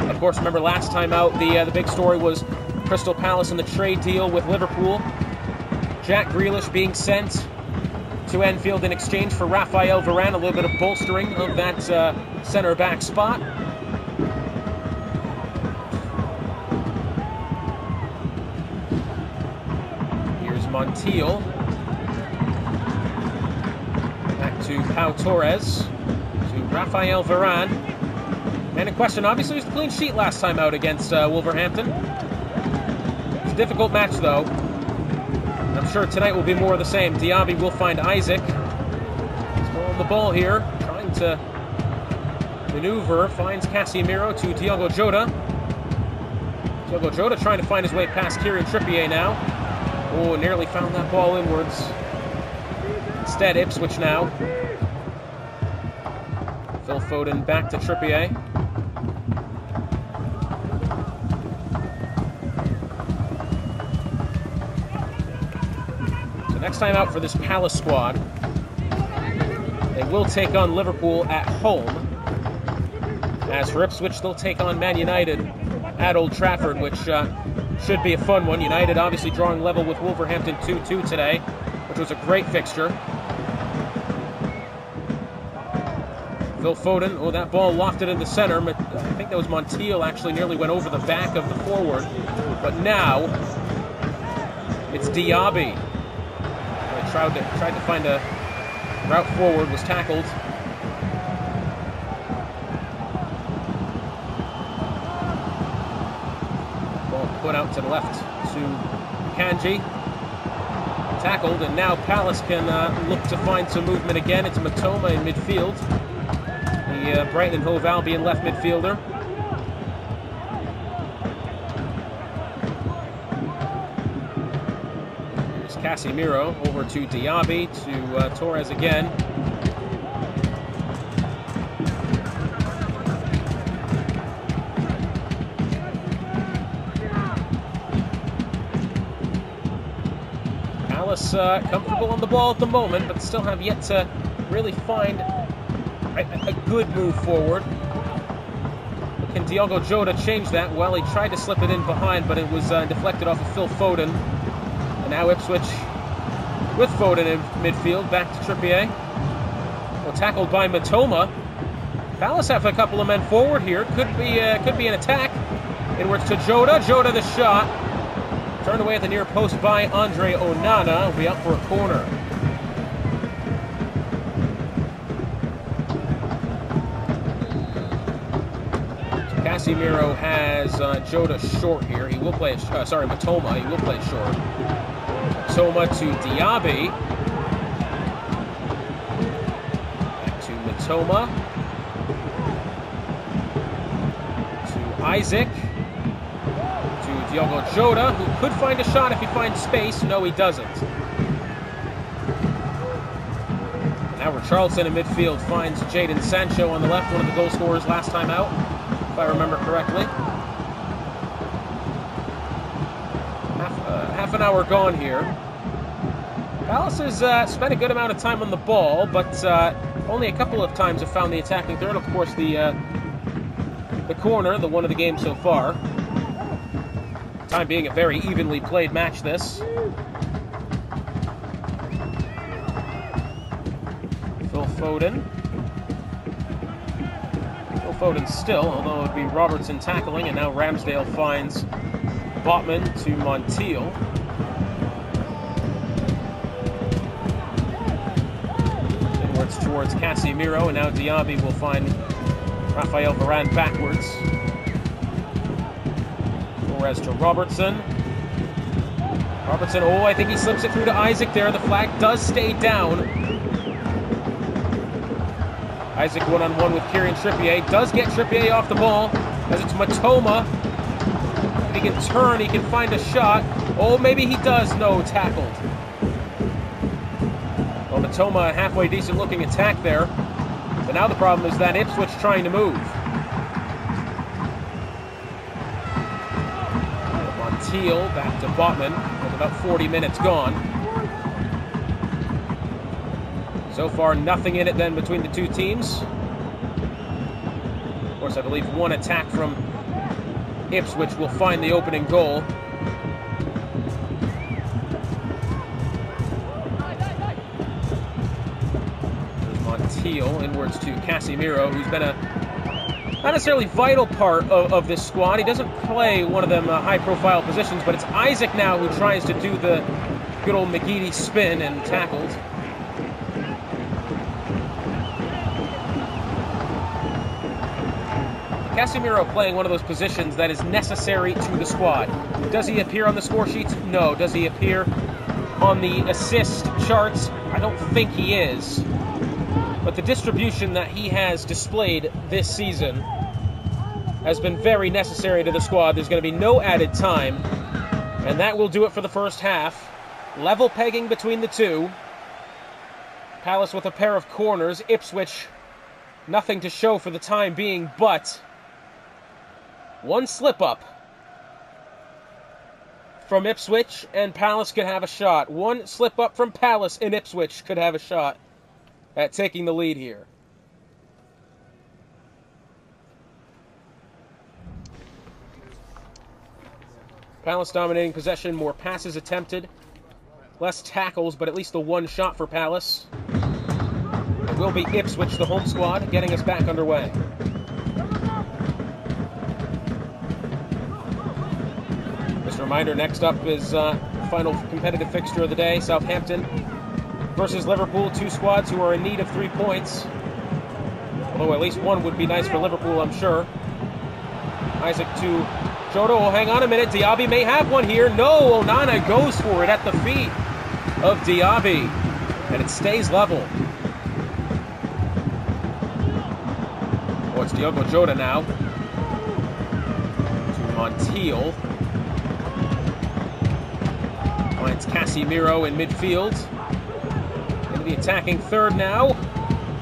Of course, remember last time out, the big story was Crystal Palace and the trade deal with Liverpool. Jack Grealish being sent to Anfield in exchange for Raphael Varane, a little bit of bolstering of that centre-back spot. Here's Montiel. Back to Pau Torres. To Raphael Varane. And in question, obviously, was the clean sheet last time out against Wolverhampton. It's a difficult match, though. I'm sure tonight will be more of the same. Diaby will find Isaac. Still on the ball here, trying to maneuver. Finds Casemiro to Diogo Jota. Diogo Jota trying to find his way past Kieran Trippier now. Oh, nearly found that ball inwards. Instead, Ipswich now. Phil Foden back to Trippier. Next time out for this Palace squad, they will take on Liverpool at home. As for Ipswich, they'll take on Man United at Old Trafford, which should be a fun one. United obviously drawing level with Wolverhampton 2-2 today, which was a great fixture. Phil Foden, oh, that ball lofted in the center. I think that was Montiel, actually nearly went over the back of the forward. But now, it's Diaby. Tried to find a route forward, was tackled. Ball put out to the left to Kanji. Tackled, and now Palace can look to find some movement again. It's Matoma in midfield. The Brighton and Hove Albion left midfielder. Casemiro over to Diaby, to Torres again. Palace comfortable on the ball at the moment, but still have yet to really find a good move forward. Can Diogo Jota change that? Well, he tried to slip it in behind, but it was deflected off of Phil Foden. And now Ipswich with Foden in midfield, back to Trippier. Well, tackled by Matoma. Palace have a couple of men forward here. Could be an attack. Inwards to Jota. Jota the shot. Turned away at the near post by Andre Onana. Will be up for a corner. Casemiro has Jota short here. He will play, Matoma. He will play short. Matoma to Diaby. Back to Matoma. To Isaac. To Diogo Jota, who could find a shot if he finds space. No, he doesn't. Now Richarlison in midfield finds Jadon Sancho on the left, one of the goal scorers last time out, if I remember correctly. Half an hour gone here. Palace has spent a good amount of time on the ball, but only a couple of times have found the attacking third. Of course, the corner, the one of the game so far. Time being a very evenly played match, this. Phil Foden. Phil Foden still, although it would be Robertson tackling, and now Ramsdale finds Botman to Montiel. Inwards towards Casemiro, and now Diaby will find Rafael Varane backwards. Flores to Robertson. Robertson, oh, I think he slips it through to Isaac there. The flag does stay down. Isaac one-on-one with Kieran Trippier. Does get Trippier off the ball as it's Matoma. If he can turn, he can find a shot. Oh, maybe he does. No, tackled. Well, Matoma, a halfway decent-looking attack there. But now the problem is that Ipswich trying to move. Montiel back to Botman with about 40 minutes gone. So far, nothing in it then between the two teams. Of course, I believe one attack from Ipswich will find the opening goal. There's Montiel inwards to Casemiro, who's been a not necessarily vital part of this squad. He doesn't play one of them high-profile positions, but it's Isaac now who tries to do the good old McGeady spin and tackled. Casemiro playing one of those positions that is necessary to the squad. Does he appear on the score sheets? No. Does he appear on the assist charts? I don't think he is. But the distribution that he has displayed this season has been very necessary to the squad. There's going to be no added time, and that will do it for the first half. Level pegging between the two. Palace with a pair of corners. Ipswich, nothing to show for the time being, but one slip-up from Ipswich, and Palace could have a shot. One slip-up from Palace, and Ipswich could have a shot at taking the lead here. Palace dominating possession, more passes attempted, less tackles, but at least the one shot for Palace. It will be Ipswich, the home squad, getting us back underway. Just a reminder, next up is final competitive fixture of the day, Southampton versus Liverpool, two squads who are in need of 3 points. Although at least one would be nice for Liverpool, I'm sure. Isaac to Jota. Oh, hang on a minute. Diaby may have one here. No, Onana goes for it at the feet of Diaby. And it stays level. Oh, it's Diogo Jota now. To Montiel. Finds Casemiro in midfield. Into the attacking third now.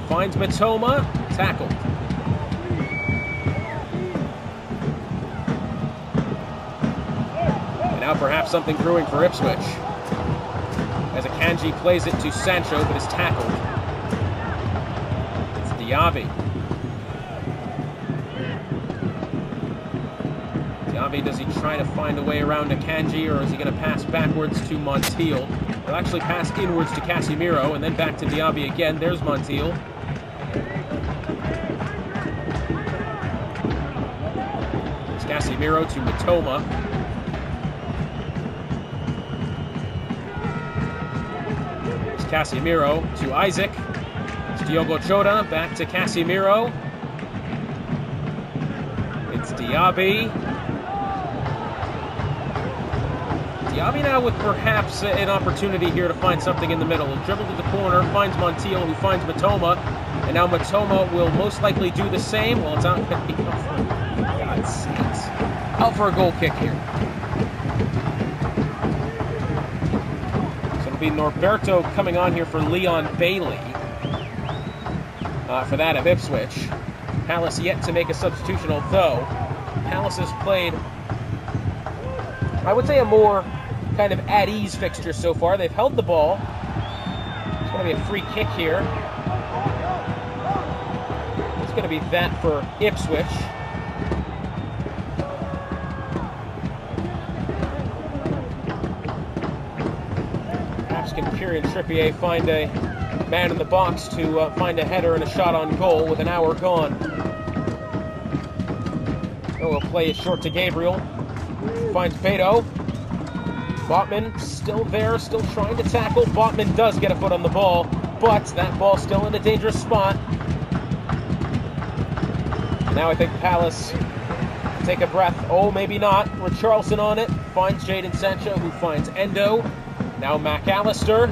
Finds Matoma. Tackled. And now perhaps something brewing for Ipswich. As Akanji plays it to Sancho, but is tackled. It's Diaby. Diaby, does he try to find a way around Akanji, or is he going to pass backwards to Montiel? He'll actually pass inwards to Casemiro, and then back to Diaby again. There's Montiel. It's Casemiro to Matoma. It's Casemiro to Isaac. It's Diogo Jota, back to Casemiro. It's It's Diaby. Diaby now with perhaps an opportunity here to find something in the middle. He'll dribble to the corner, finds Montiel, who finds Matoma. And now Matoma will most likely do the same. Well, it's out. God's sakes. Out for a goal kick here. So it'll be Norberto coming on here for Leon Bailey. For that of Ipswich. Palace yet to make a substitution, although Palace has played, I would say, a more kind of at-ease fixture so far. They've held the ball. It's going to be a free kick here. It's going to be that for Ipswich. Perhaps can Kieran Trippier find a man in the box to find a header and a shot on goal with an hour gone. Oh, we'll play it short to Gabriel. Finds Beto. Botman still there, still trying to tackle. Botman does get a foot on the ball, but that ball still in a dangerous spot. Now I think Palace take a breath. Oh, maybe not. Richarlison on it. Finds Jadon Sancho, who finds Endo. Now McAllister.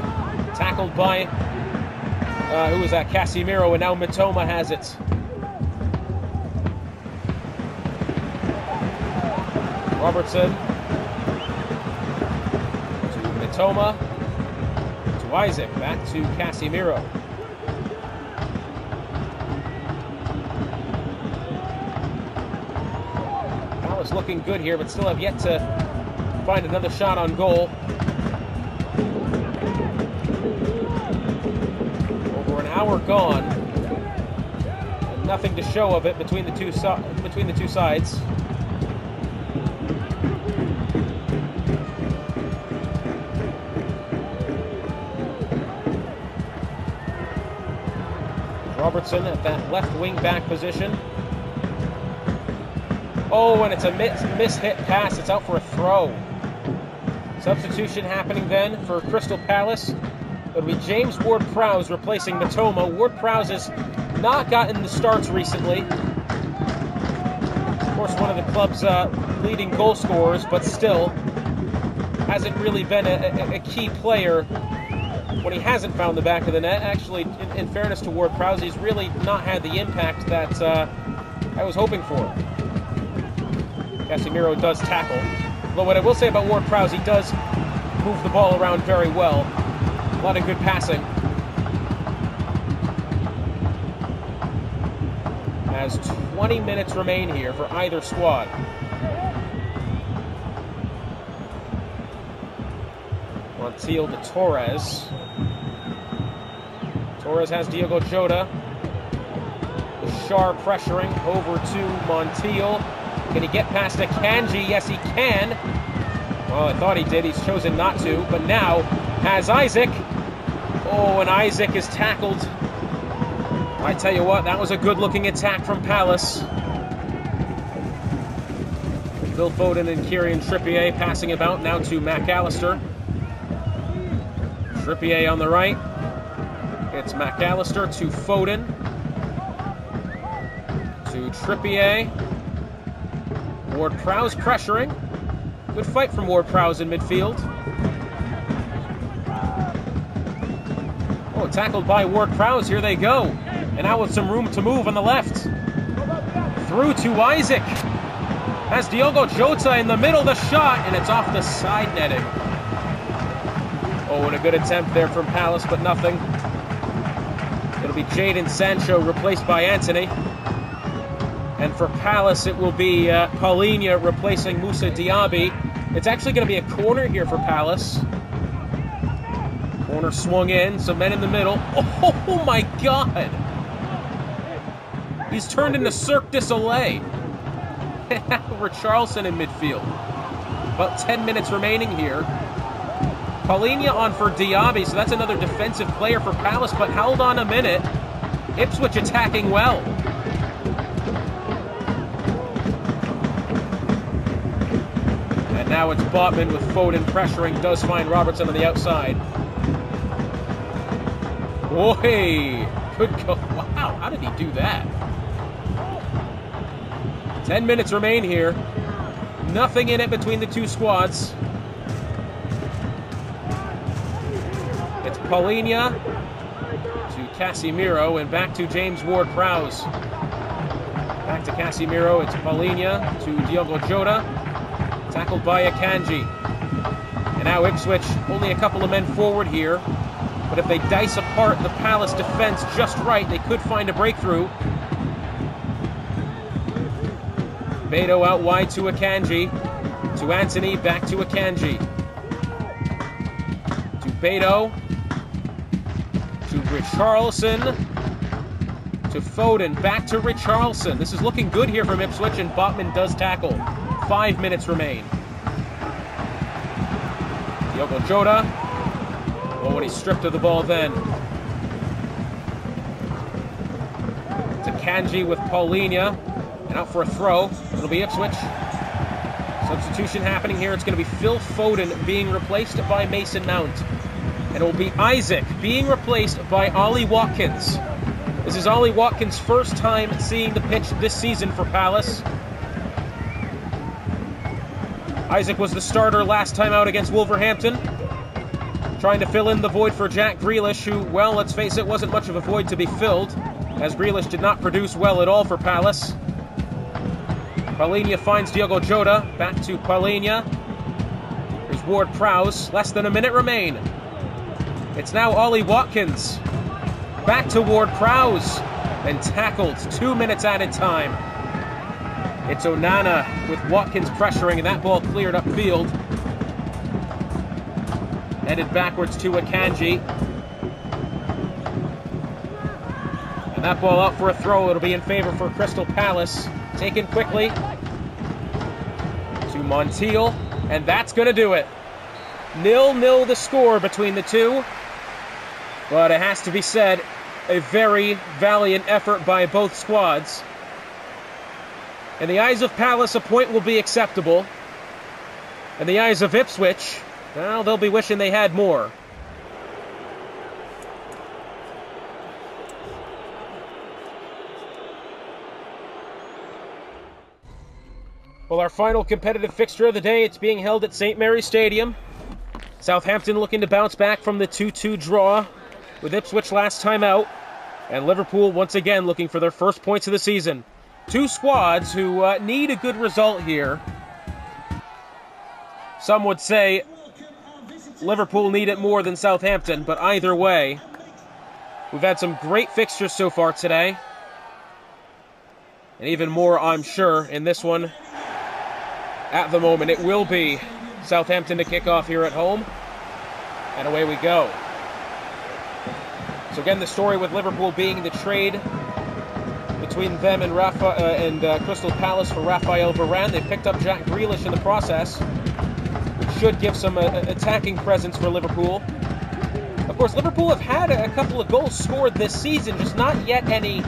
Tackled by, who was that? Casemiro, and now Matoma has it. Robertson. Matoma to Isaac, back to Casemiro. Palace looking good here, but still have yet to find another shot on goal. Over an hour gone, and nothing to show of it between the two sides. Robertson at that left wing back position. Oh, and it's a miss-hit pass. It's out for a throw. Substitution happening then for Crystal Palace. It'll be James Ward-Prowse replacing Matoma. Ward-Prowse has not gotten the starts recently. Of course, one of the club's leading goal scorers, but still hasn't really been a key player when he hasn't found the back of the net. Actually, in fairness to Ward-Prowse, he's really not had the impact that I was hoping for. Casemiro does tackle. But what I will say about Ward-Prowse, he does move the ball around very well. A lot of good passing. As 20 minutes remain here for either squad. Montiel to Torres. Torres has Diogo Jota. Bashar pressuring over to Montiel. Can he get past Akanji? Yes, he can. Well, I thought he did. He's chosen not to. But now has Isaac. Oh, and Isaac is tackled. I tell you what, that was a good-looking attack from Palace. Phil Foden and Kieran Trippier passing about now to McAllister. Trippier on the right. It's McAllister to Foden. To Trippier. Ward-Prowse pressuring. Good fight from Ward-Prowse in midfield. Oh, tackled by Ward-Prowse. Here they go. And now with some room to move on the left. Through to Isaac. Has Diogo Jota in the middle of the shot, and it's off the side netting. Oh, and a good attempt there from Palace, but nothing. It'll be Jadon Sancho replaced by Anthony. And for Palace, it will be Paulinho replacing Moussa Diaby. It's actually going to be a corner here for Palace. Corner swung in, some men in the middle. Oh my God! He's turned into Cirque du Soleil. Richarlison in midfield. About 10 minutes remaining here. Paulinho on for Diaby, so that's another defensive player for Palace, but hold on a minute. Ipswich attacking well. And now it's Botman with Foden pressuring, does find Robertson on the outside. Boy, good go. Wow, how did he do that? 10 minutes remain here. Nothing in it between the two squads. It's Paulinha to Casemiro and back to James Ward-Prowse. Back to Casemiro, it's Paulinha to Diogo Jota. Tackled by Akanji. And now Ipswich, only a couple of men forward here. But if they dice apart the Palace defense just right, they could find a breakthrough. Beto out wide to Akanji. To Anthony, back to Akanji. To Beto. To Richarlison. To Foden, back to Richarlison. This is looking good here from Ipswich, and Botman does tackle. 5 minutes remain. Diogo Jota. Oh, when he's stripped of the ball then. To Kanji with Paulinha. And out for a throw. It'll be Ipswich. Substitution happening here. It's going to be Phil Foden being replaced by Mason Mount. And it will be Isaac being replaced by Ollie Watkins. This is Ollie Watkins' first time seeing the pitch this season for Palace. Isaac was the starter last time out against Wolverhampton, trying to fill in the void for Jack Grealish, who, well, let's face it, wasn't much of a void to be filled, as Grealish did not produce well at all for Palace. Paulinha finds Diogo Jota, back to Paulinha. Here's Ward-Prowse, less than a minute remain. It's now Ollie Watkins, back to Ward-Prowse, and tackled 2 minutes added time. It's Onana with Watkins pressuring, and that ball cleared upfield. Headed backwards to Akanji. And that ball out for a throw. It'll be in favor for Crystal Palace. Taken quickly to Montiel, and that's going to do it. 0-0 the score between the two. But it has to be said, a very valiant effort by both squads. In the eyes of Palace, a point will be acceptable. In the eyes of Ipswich, well, they'll be wishing they had more. Well, our final competitive fixture of the day, it's being held at St. Mary's Stadium. Southampton looking to bounce back from the 2-2 draw with Ipswich last time out. And Liverpool once again looking for their first points of the season. Two squads who need a good result here. Some would say Liverpool need it more than Southampton, but either way, we've had some great fixtures so far today. And even more, I'm sure, in this one. At the moment, it will be Southampton to kick off here at home. And away we go. So again, the story with Liverpool being the trade between them and Crystal Palace for Raphael Varane. They picked up Jack Grealish in the process, which should give some attacking presence for Liverpool. Of course, Liverpool have had a couple of goals scored this season, just not yet any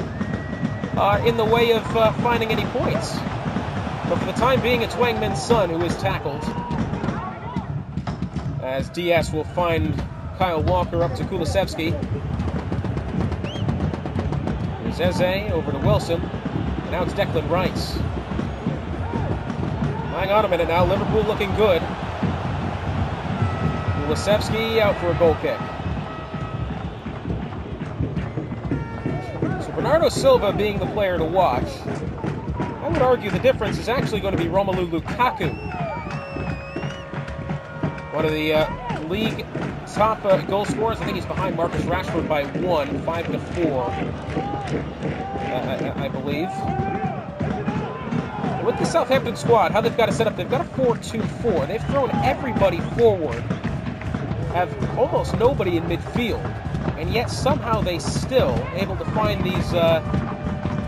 in the way of finding any points. But for the time being, it's Wang Min's son who is tackled, as DS will find Kyle Walker up to Kulusevski. Eze over to Wilson, and now it's Declan Rice. Hang on a minute now, Liverpool looking good. Kulusevski out for a goal kick. So Bernardo Silva being the player to watch. I would argue the difference is actually going to be Romelu Lukaku. One of the league top goal scorers. I think he's behind Marcus Rashford by 1, 5-4, I believe. And with the Southampton squad, how they've got it set up, they've got a 4-2-4. They've thrown everybody forward, have almost nobody in midfield, and yet somehow they still able to find these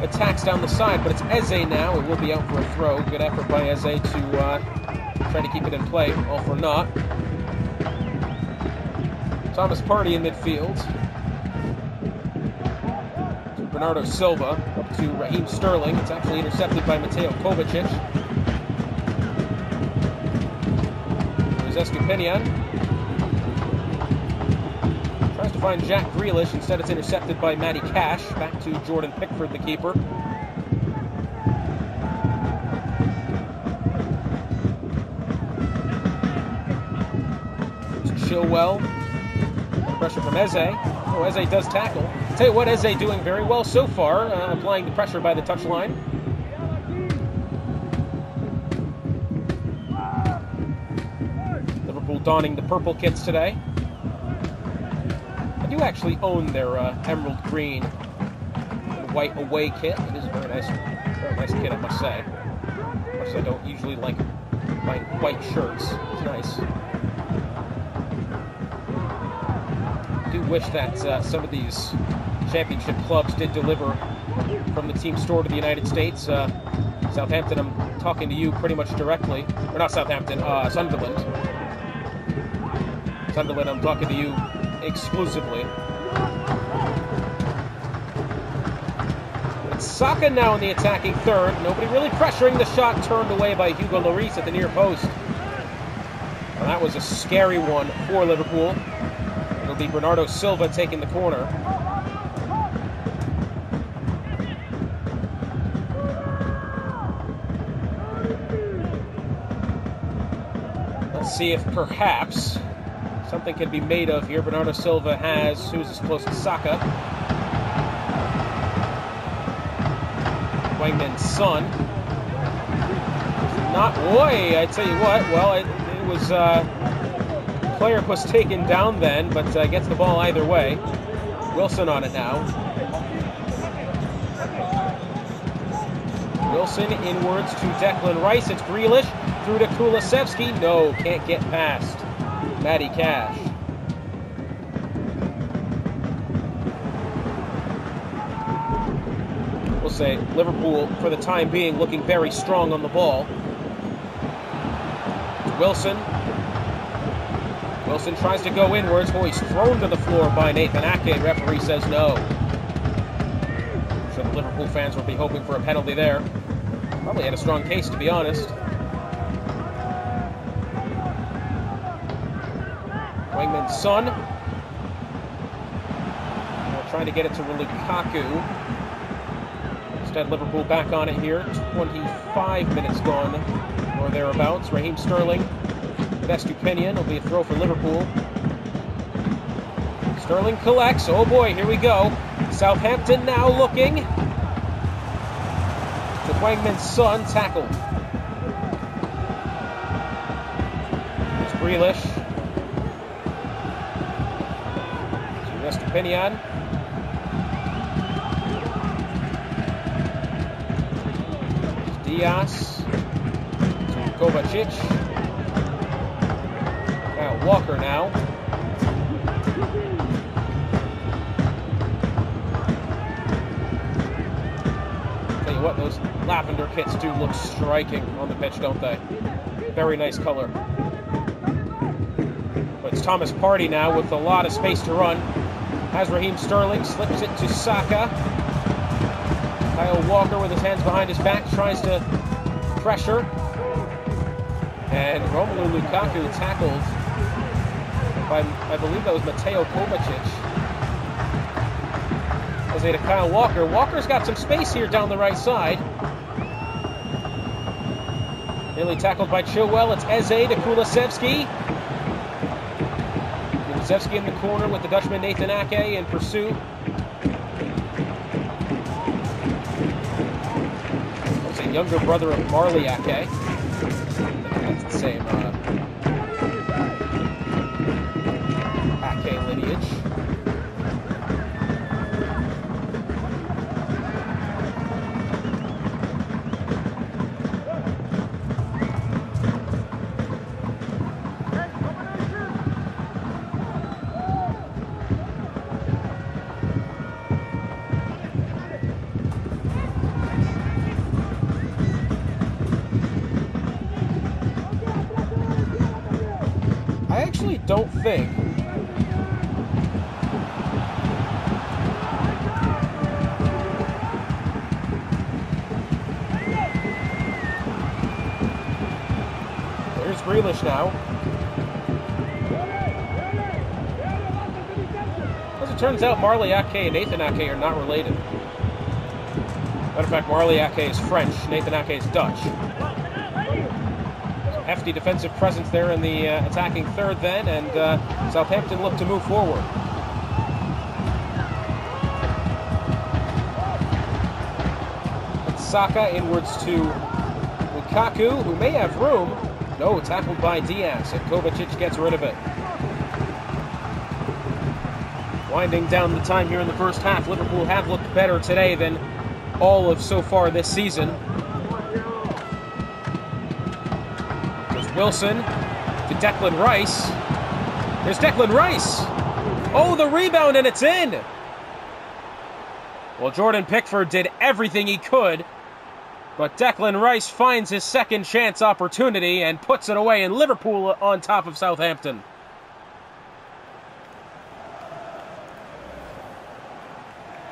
attacks down the side. But it's Eze now. It will be out for a throw. Good effort by Eze to try to keep it in play. All for naught. Thomas Partey in midfield. To Bernardo Silva, up to Raheem Sterling. It's actually intercepted by Mateo Kovacic. There's Estupinian. Tries to find Jack Grealish. Instead, it's intercepted by Matty Cash. Back to Jordan Pickford, the keeper. Chilwell. Pressure from Eze. Oh, Eze does tackle. Tell you what, Eze doing very well so far, applying the pressure by the touchline. Liverpool donning the purple kits today. I do actually own their emerald green and white away kit. It is a very nice kit, I must say. Of course, I don't usually like buying white shirts. It's nice. I do wish that some of these championship clubs did deliver from the team store to the United States. Southampton, I'm talking to you pretty much directly. Or not Southampton, Sunderland. Sunderland, I'm talking to you exclusively. It's Saka now in the attacking third. Nobody really pressuring. The shot turned away by Hugo Lloris at the near post. Well, that was a scary one for Liverpool. It'll be Bernardo Silva taking the corner. Let's see if perhaps something can be made of here. Bernardo Silva has, who's as close to Saka? Wangman's son. Not, boy, I tell you what, well, it was, player was taken down then, but gets the ball either way. Wilson on it now. Wilson inwards to Declan Rice. It's Grealish through to Kulusevski. No, can't get past Matty Cash. We'll say Liverpool, for the time being, looking very strong on the ball. Wilson. Wilson tries to go inwards. Oh, he's thrown to the floor by Nathan Ake. Referee says no. I'm sure the Liverpool fans will be hoping for a penalty there. Probably had a strong case, to be honest. Wangman's son. We're trying to get it to Lukaku. Instead, Liverpool back on it here. 25 minutes gone, or thereabouts. Raheem Sterling. Best opinion. It'll be a throw for Liverpool. Sterling collects. Oh boy, here we go. Southampton now looking. To Wangman's son, tackled. There's Grealish. To Best opinion. There's Diaz. To Kovacic. Walker now. Tell you what, those lavender kits do look striking on the pitch, don't they? Very nice color. But it's Thomas Partey now with a lot of space to run. Has Raheem Sterling, slips it to Saka. Kyle Walker with his hands behind his back tries to pressure. And Romelu Lukaku tackled. I believe that was Mateo Kovacic. Eze to Kyle Walker. Walker's got some space here down the right side. Nearly tackled by Chilwell. It's Eze to Kulusevski. Kulusevski in the corner with the Dutchman Nathan Ake in pursuit. That's a younger brother of Marley Ake. That's the same lineage. I actually don't think Grealish now. As it turns out, Marley Ake and Nathan Ake are not related. Matter of fact, Marley Ake is French, Nathan Ake is Dutch. So hefty defensive presence there in the attacking third then, and Southampton look to move forward. Saka inwards to Lukaku, who may have room. No, tackled by Diaz, and Kovacic gets rid of it. Winding down the time here in the first half, Liverpool have looked better today than all of so far this season. There's Wilson to Declan Rice. There's Declan Rice. Oh, the rebound, and it's in. Well, Jordan Pickford did everything he could, but Declan Rice finds his second chance opportunity and puts it away, and Liverpool on top of Southampton.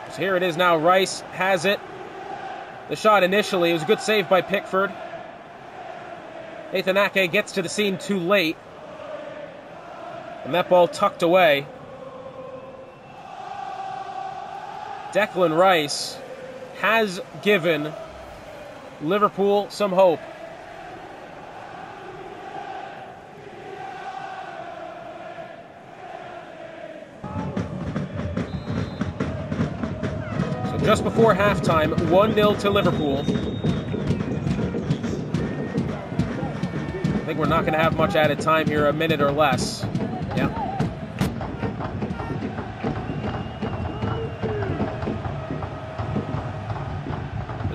So here it is now. Rice has it. The shot initially, it was a good save by Pickford. Nathan Ake gets to the scene too late, and that ball tucked away. Declan Rice has given Liverpool some hope. So just before halftime, 1-0 to Liverpool. I think we're not going to have much added time here, a minute or less. Yeah.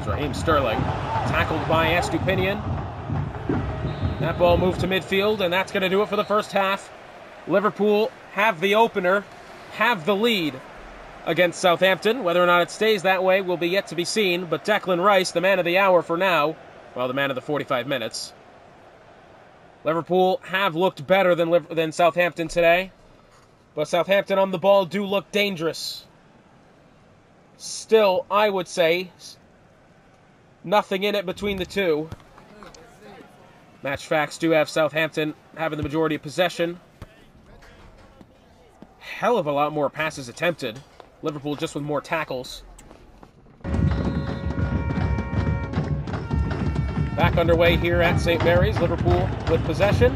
Raheem Sterling, tackled by Estupinian. That ball moved to midfield, and that's going to do it for the first half. Liverpool have the opener, have the lead against Southampton. Whether or not it stays that way will be yet to be seen, but Declan Rice, the man of the hour for now, well, the man of the 45 minutes. Liverpool have looked better than Southampton today, but Southampton on the ball do look dangerous. Still, I would say, nothing in it between the two. Match facts do have Southampton having the majority of possession. Hell of a lot more passes attempted. Liverpool just with more tackles. Back underway here at St. Mary's. Liverpool with possession.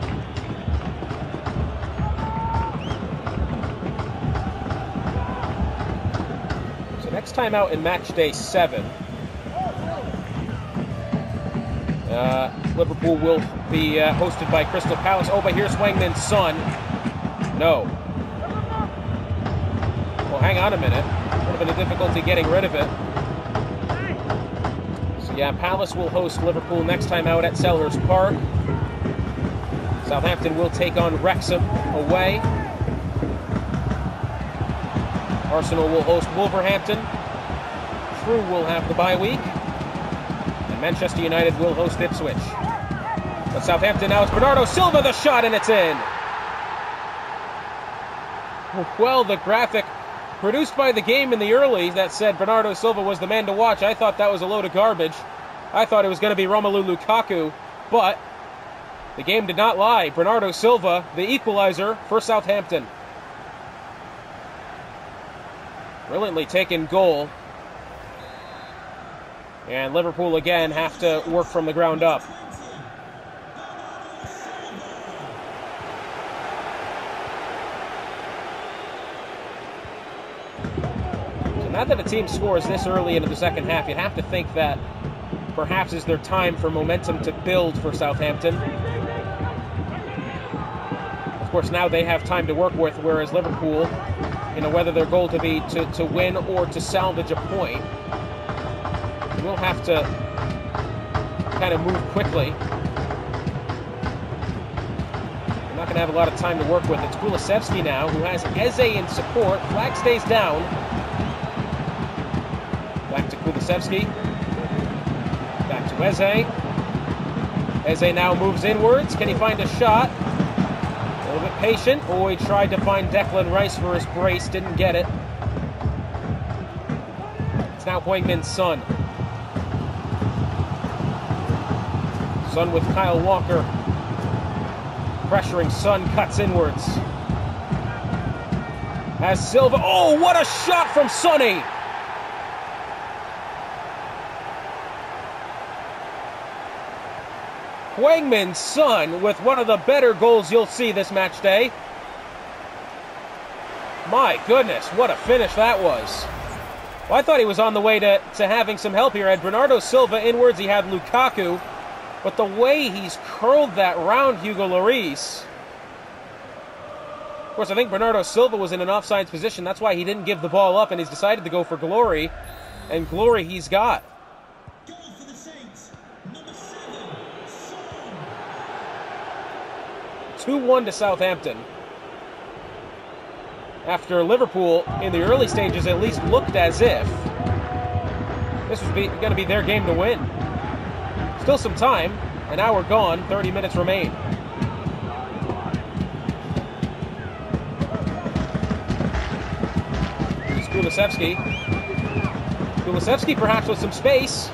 So next time out in Matchday 7, Liverpool will be hosted by Crystal Palace. Oh, but here's Wangman's son. No. Well, hang on a minute. Would have been a difficulty getting rid of it. So yeah, Palace will host Liverpool next time out at Selhurst Park. Southampton will take on Wrexham away. Arsenal will host Wolverhampton. Crewe will have the bye week. Manchester United will host Ipswich. But Southampton now, it's Bernardo Silva, the shot, and it's in. Well, the graphic produced by the game in the early that said Bernardo Silva was the man to watch, I thought that was a load of garbage. I thought it was going to be Romelu Lukaku, but the game did not lie. Bernardo Silva, the equalizer for Southampton. Brilliantly taken goal. And Liverpool again have to work from the ground up. So now that a team scores this early into the second half, you'd have to think that perhaps is their time for momentum to build for Southampton. Of course, now they have time to work with, whereas Liverpool, whether their goal to be to win or to salvage a point, we'll have to kind of move quickly. We're not going to have a lot of time to work with. It's Kulusevski now, who has Eze in support. Flag stays down. Back to Kulusevski. Back to Eze. Eze now moves inwards. Can he find a shot? A little bit patient. Oh, he tried to find Declan Rice for his brace. Didn't get it. It's now Wangman's son. Son with Kyle Walker. Pressuring Son, cuts inwards. As Silva, oh, what a shot from Sonny! Heung-min Son with one of the better goals you'll see this match day. My goodness, what a finish that was. Well, I thought he was on the way to having some help here. Had Bernardo Silva inwards, he had Lukaku. But the way he's curled that round Hugo Lloris. Of course, I think Bernardo Silva was in an offsides position. That's why he didn't give the ball up, and he's decided to go for glory. And glory he's got. Goal for the Saints, number 7, 2-1 to Southampton. After Liverpool, in the early stages, at least looked as if this was going to be their game to win. Still some time. An hour gone, 30 minutes remain. Here's Kulusevski. Kulusevski perhaps with some space.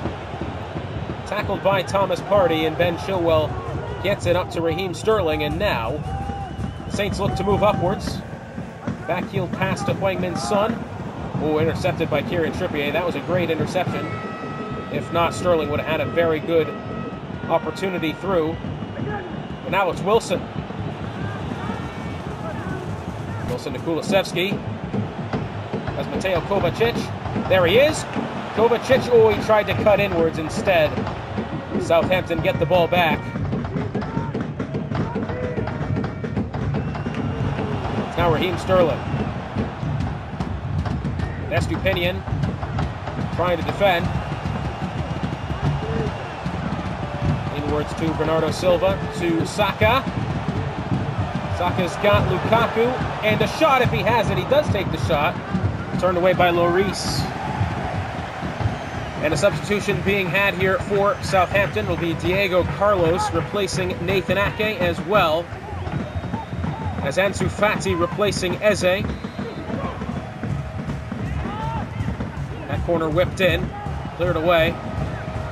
Tackled by Thomas Partey, and Ben Chilwell gets it up to Raheem Sterling, and now the Saints look to move upwards. Backheel pass to Heung-min Son. Oh, intercepted by Kieran Trippier. That was a great interception. If not, Sterling would have had a very good opportunity through. And now it's Wilson. Wilson to Kulusevski. That's Mateo Kovacic. There he is. Kovacic, oh, he tried to cut inwards instead. Southampton get the ball back. It's now Raheem Sterling. Estupinian trying to defend. Inwards to Bernardo Silva, to Saka. Saka's got Lukaku, and a shot if he has it. He does take the shot. Turned away by Lloris. And a substitution being had here for Southampton will be Diego Carlos replacing Nathan Ake, as well as Ansu Fati replacing Eze. That corner whipped in, cleared away.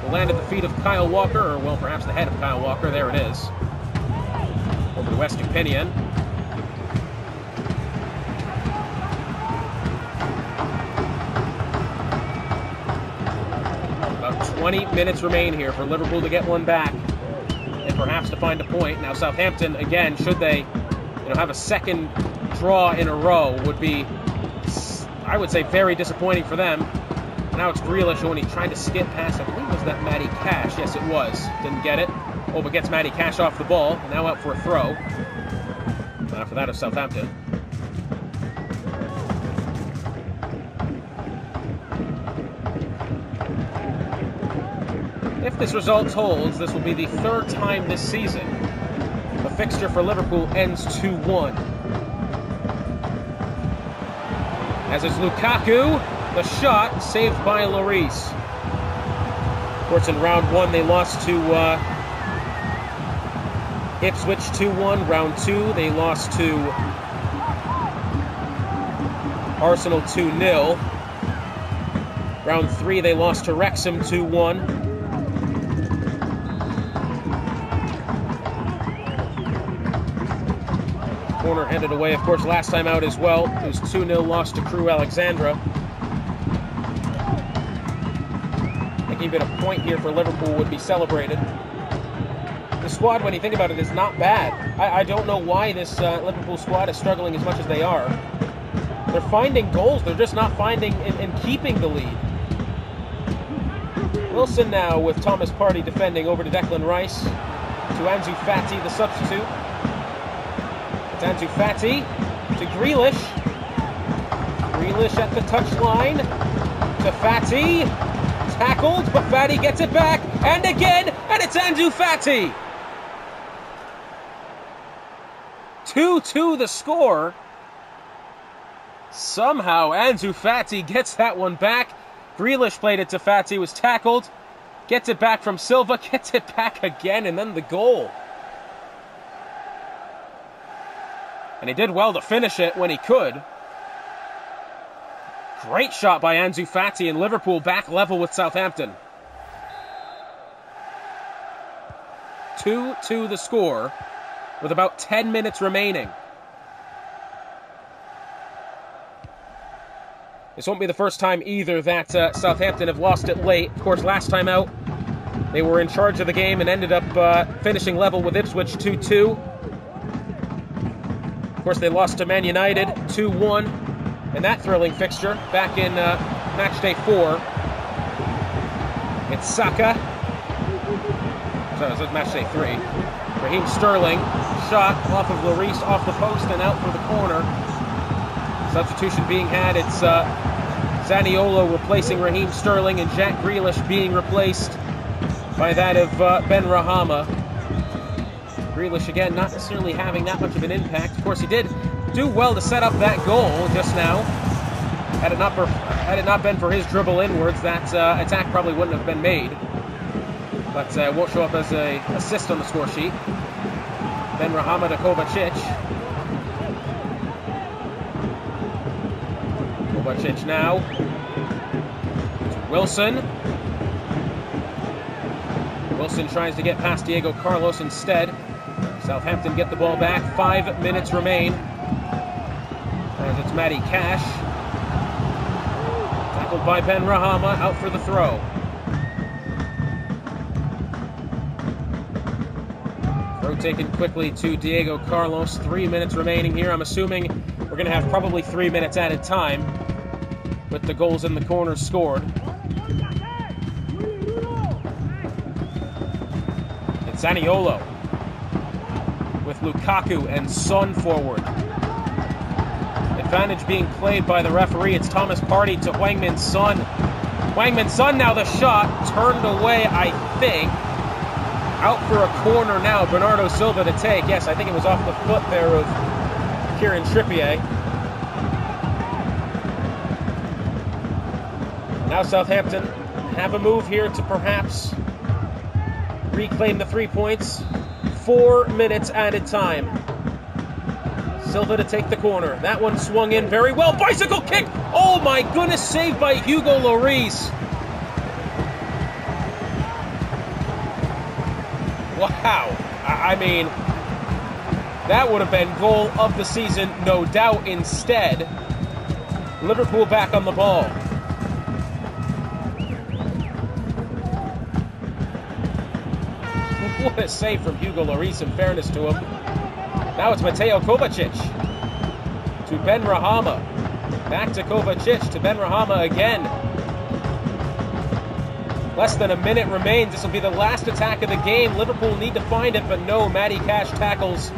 Will land at the feet of Kyle Walker, or well, perhaps the head of Kyle Walker. There it is. Over to Estupinian. About 20 minutes remain here for Liverpool to get one back, and perhaps to find a point. Now Southampton, again, should they have a second draw in a row, would be, I would say, very disappointing for them. Now it's Grealish when he tried to skip past, I believe, was that Matty Cash? Yes, it was. Didn't get it. Oh, but gets Matty Cash off the ball. Now out for a throw. After that of Southampton. If this result holds, this will be the third time this season the fixture for Liverpool ends 2-1. As is Lukaku. The shot saved by Lloris. Of course, in round one, they lost to Ipswich 2-1. Round two, they lost to Arsenal 2-0. Round three, they lost to Wrexham 2-1. Corner headed away, of course, last time out as well. It was 2-0 loss to Crewe Alexandra. Even a point here for Liverpool would be celebrated. The squad, when you think about it, is not bad. I don't know why this Liverpool squad is struggling as much as they are. They're finding goals, they're just not finding and keeping the lead. Wilson now with Thomas Partey defending, over to Declan Rice. To Ansu Fati, the substitute. It's Ansu Fati to Grealish. Grealish at the touchline. To Fati. Tackled, but Fati gets it back, and again, and it's Ansu Fati. 2-2 the score. Somehow Ansu Fati gets that one back. Grealish played it to Fati, was tackled, gets it back from Silva, gets it back again, and then the goal. And he did well to finish it when he could. Great shot by Ansu Fati, and Liverpool back level with Southampton. 2-2 the score with about 10 minutes remaining. This won't be the first time either that Southampton have lost it late. Of course, last time out, They were in charge of the game and ended up finishing level with Ipswich 2-2. Of course, they lost to Man United 2-1 in that thrilling fixture back in Matchday 4. It's Saka. Sorry, it was Matchday 3. Raheem Sterling, shot off of Lloris, off the post and out for the corner. Substitution being had, it's Zaniolo replacing Raheem Sterling and Jack Grealish being replaced by that of Ben Rahama. Grealish, again, not necessarily having that much of an impact. Of course, he did do well to set up that goal just now. Had it not been for his dribble inwards, that attack probably wouldn't have been made. But won't show up as an assist on the score sheet. Ben Rahama to Kovacic. Kovacic now to Wilson. Wilson tries to get past Diego Carlos instead. Southampton get the ball back. 5 minutes remain. As it's Matty Cash. Tackled by Ben Rahama, out for the throw. Throw taken quickly to Diego Carlos. 3 minutes remaining here. I'm assuming we're going to have probably 3 minutes added time with the goals in the corners scored. It's Zaniolo with Lukaku and Son forward. Advantage being played by the referee. It's Thomas Partey to Hwang Min Son. Hwang Min Son now the shot. Turned away, I think. Out for a corner now. Bernardo Silva to take. Yes, I think it was off the foot there of Kieran Trippier. Now Southampton have a move here to perhaps reclaim the 3 points. 4 minutes added time. Silva to take the corner. That one swung in very well. Bicycle kick! Oh my goodness, saved by Hugo Lloris. Wow. I mean, that would have been goal of the season, no doubt. Instead, Liverpool back on the ball. What a save from Hugo Lloris, in fairness to him. Now it's Mateo Kovacic to Ben Rahama. Back to Kovacic to Ben Rahama again. Less than a minute remains. This will be the last attack of the game. Liverpool need to find it, but no, Matty Cash tackles.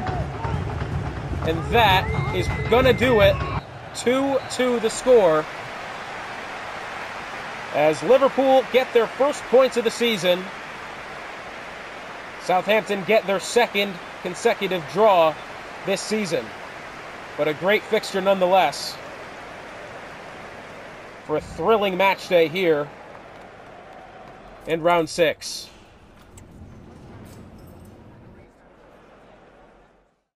And that is going to do it. 2-2 the score. As Liverpool get their first points of the season, Southampton get their second consecutive draw this season. But a great fixture nonetheless for a thrilling match day here in round 6.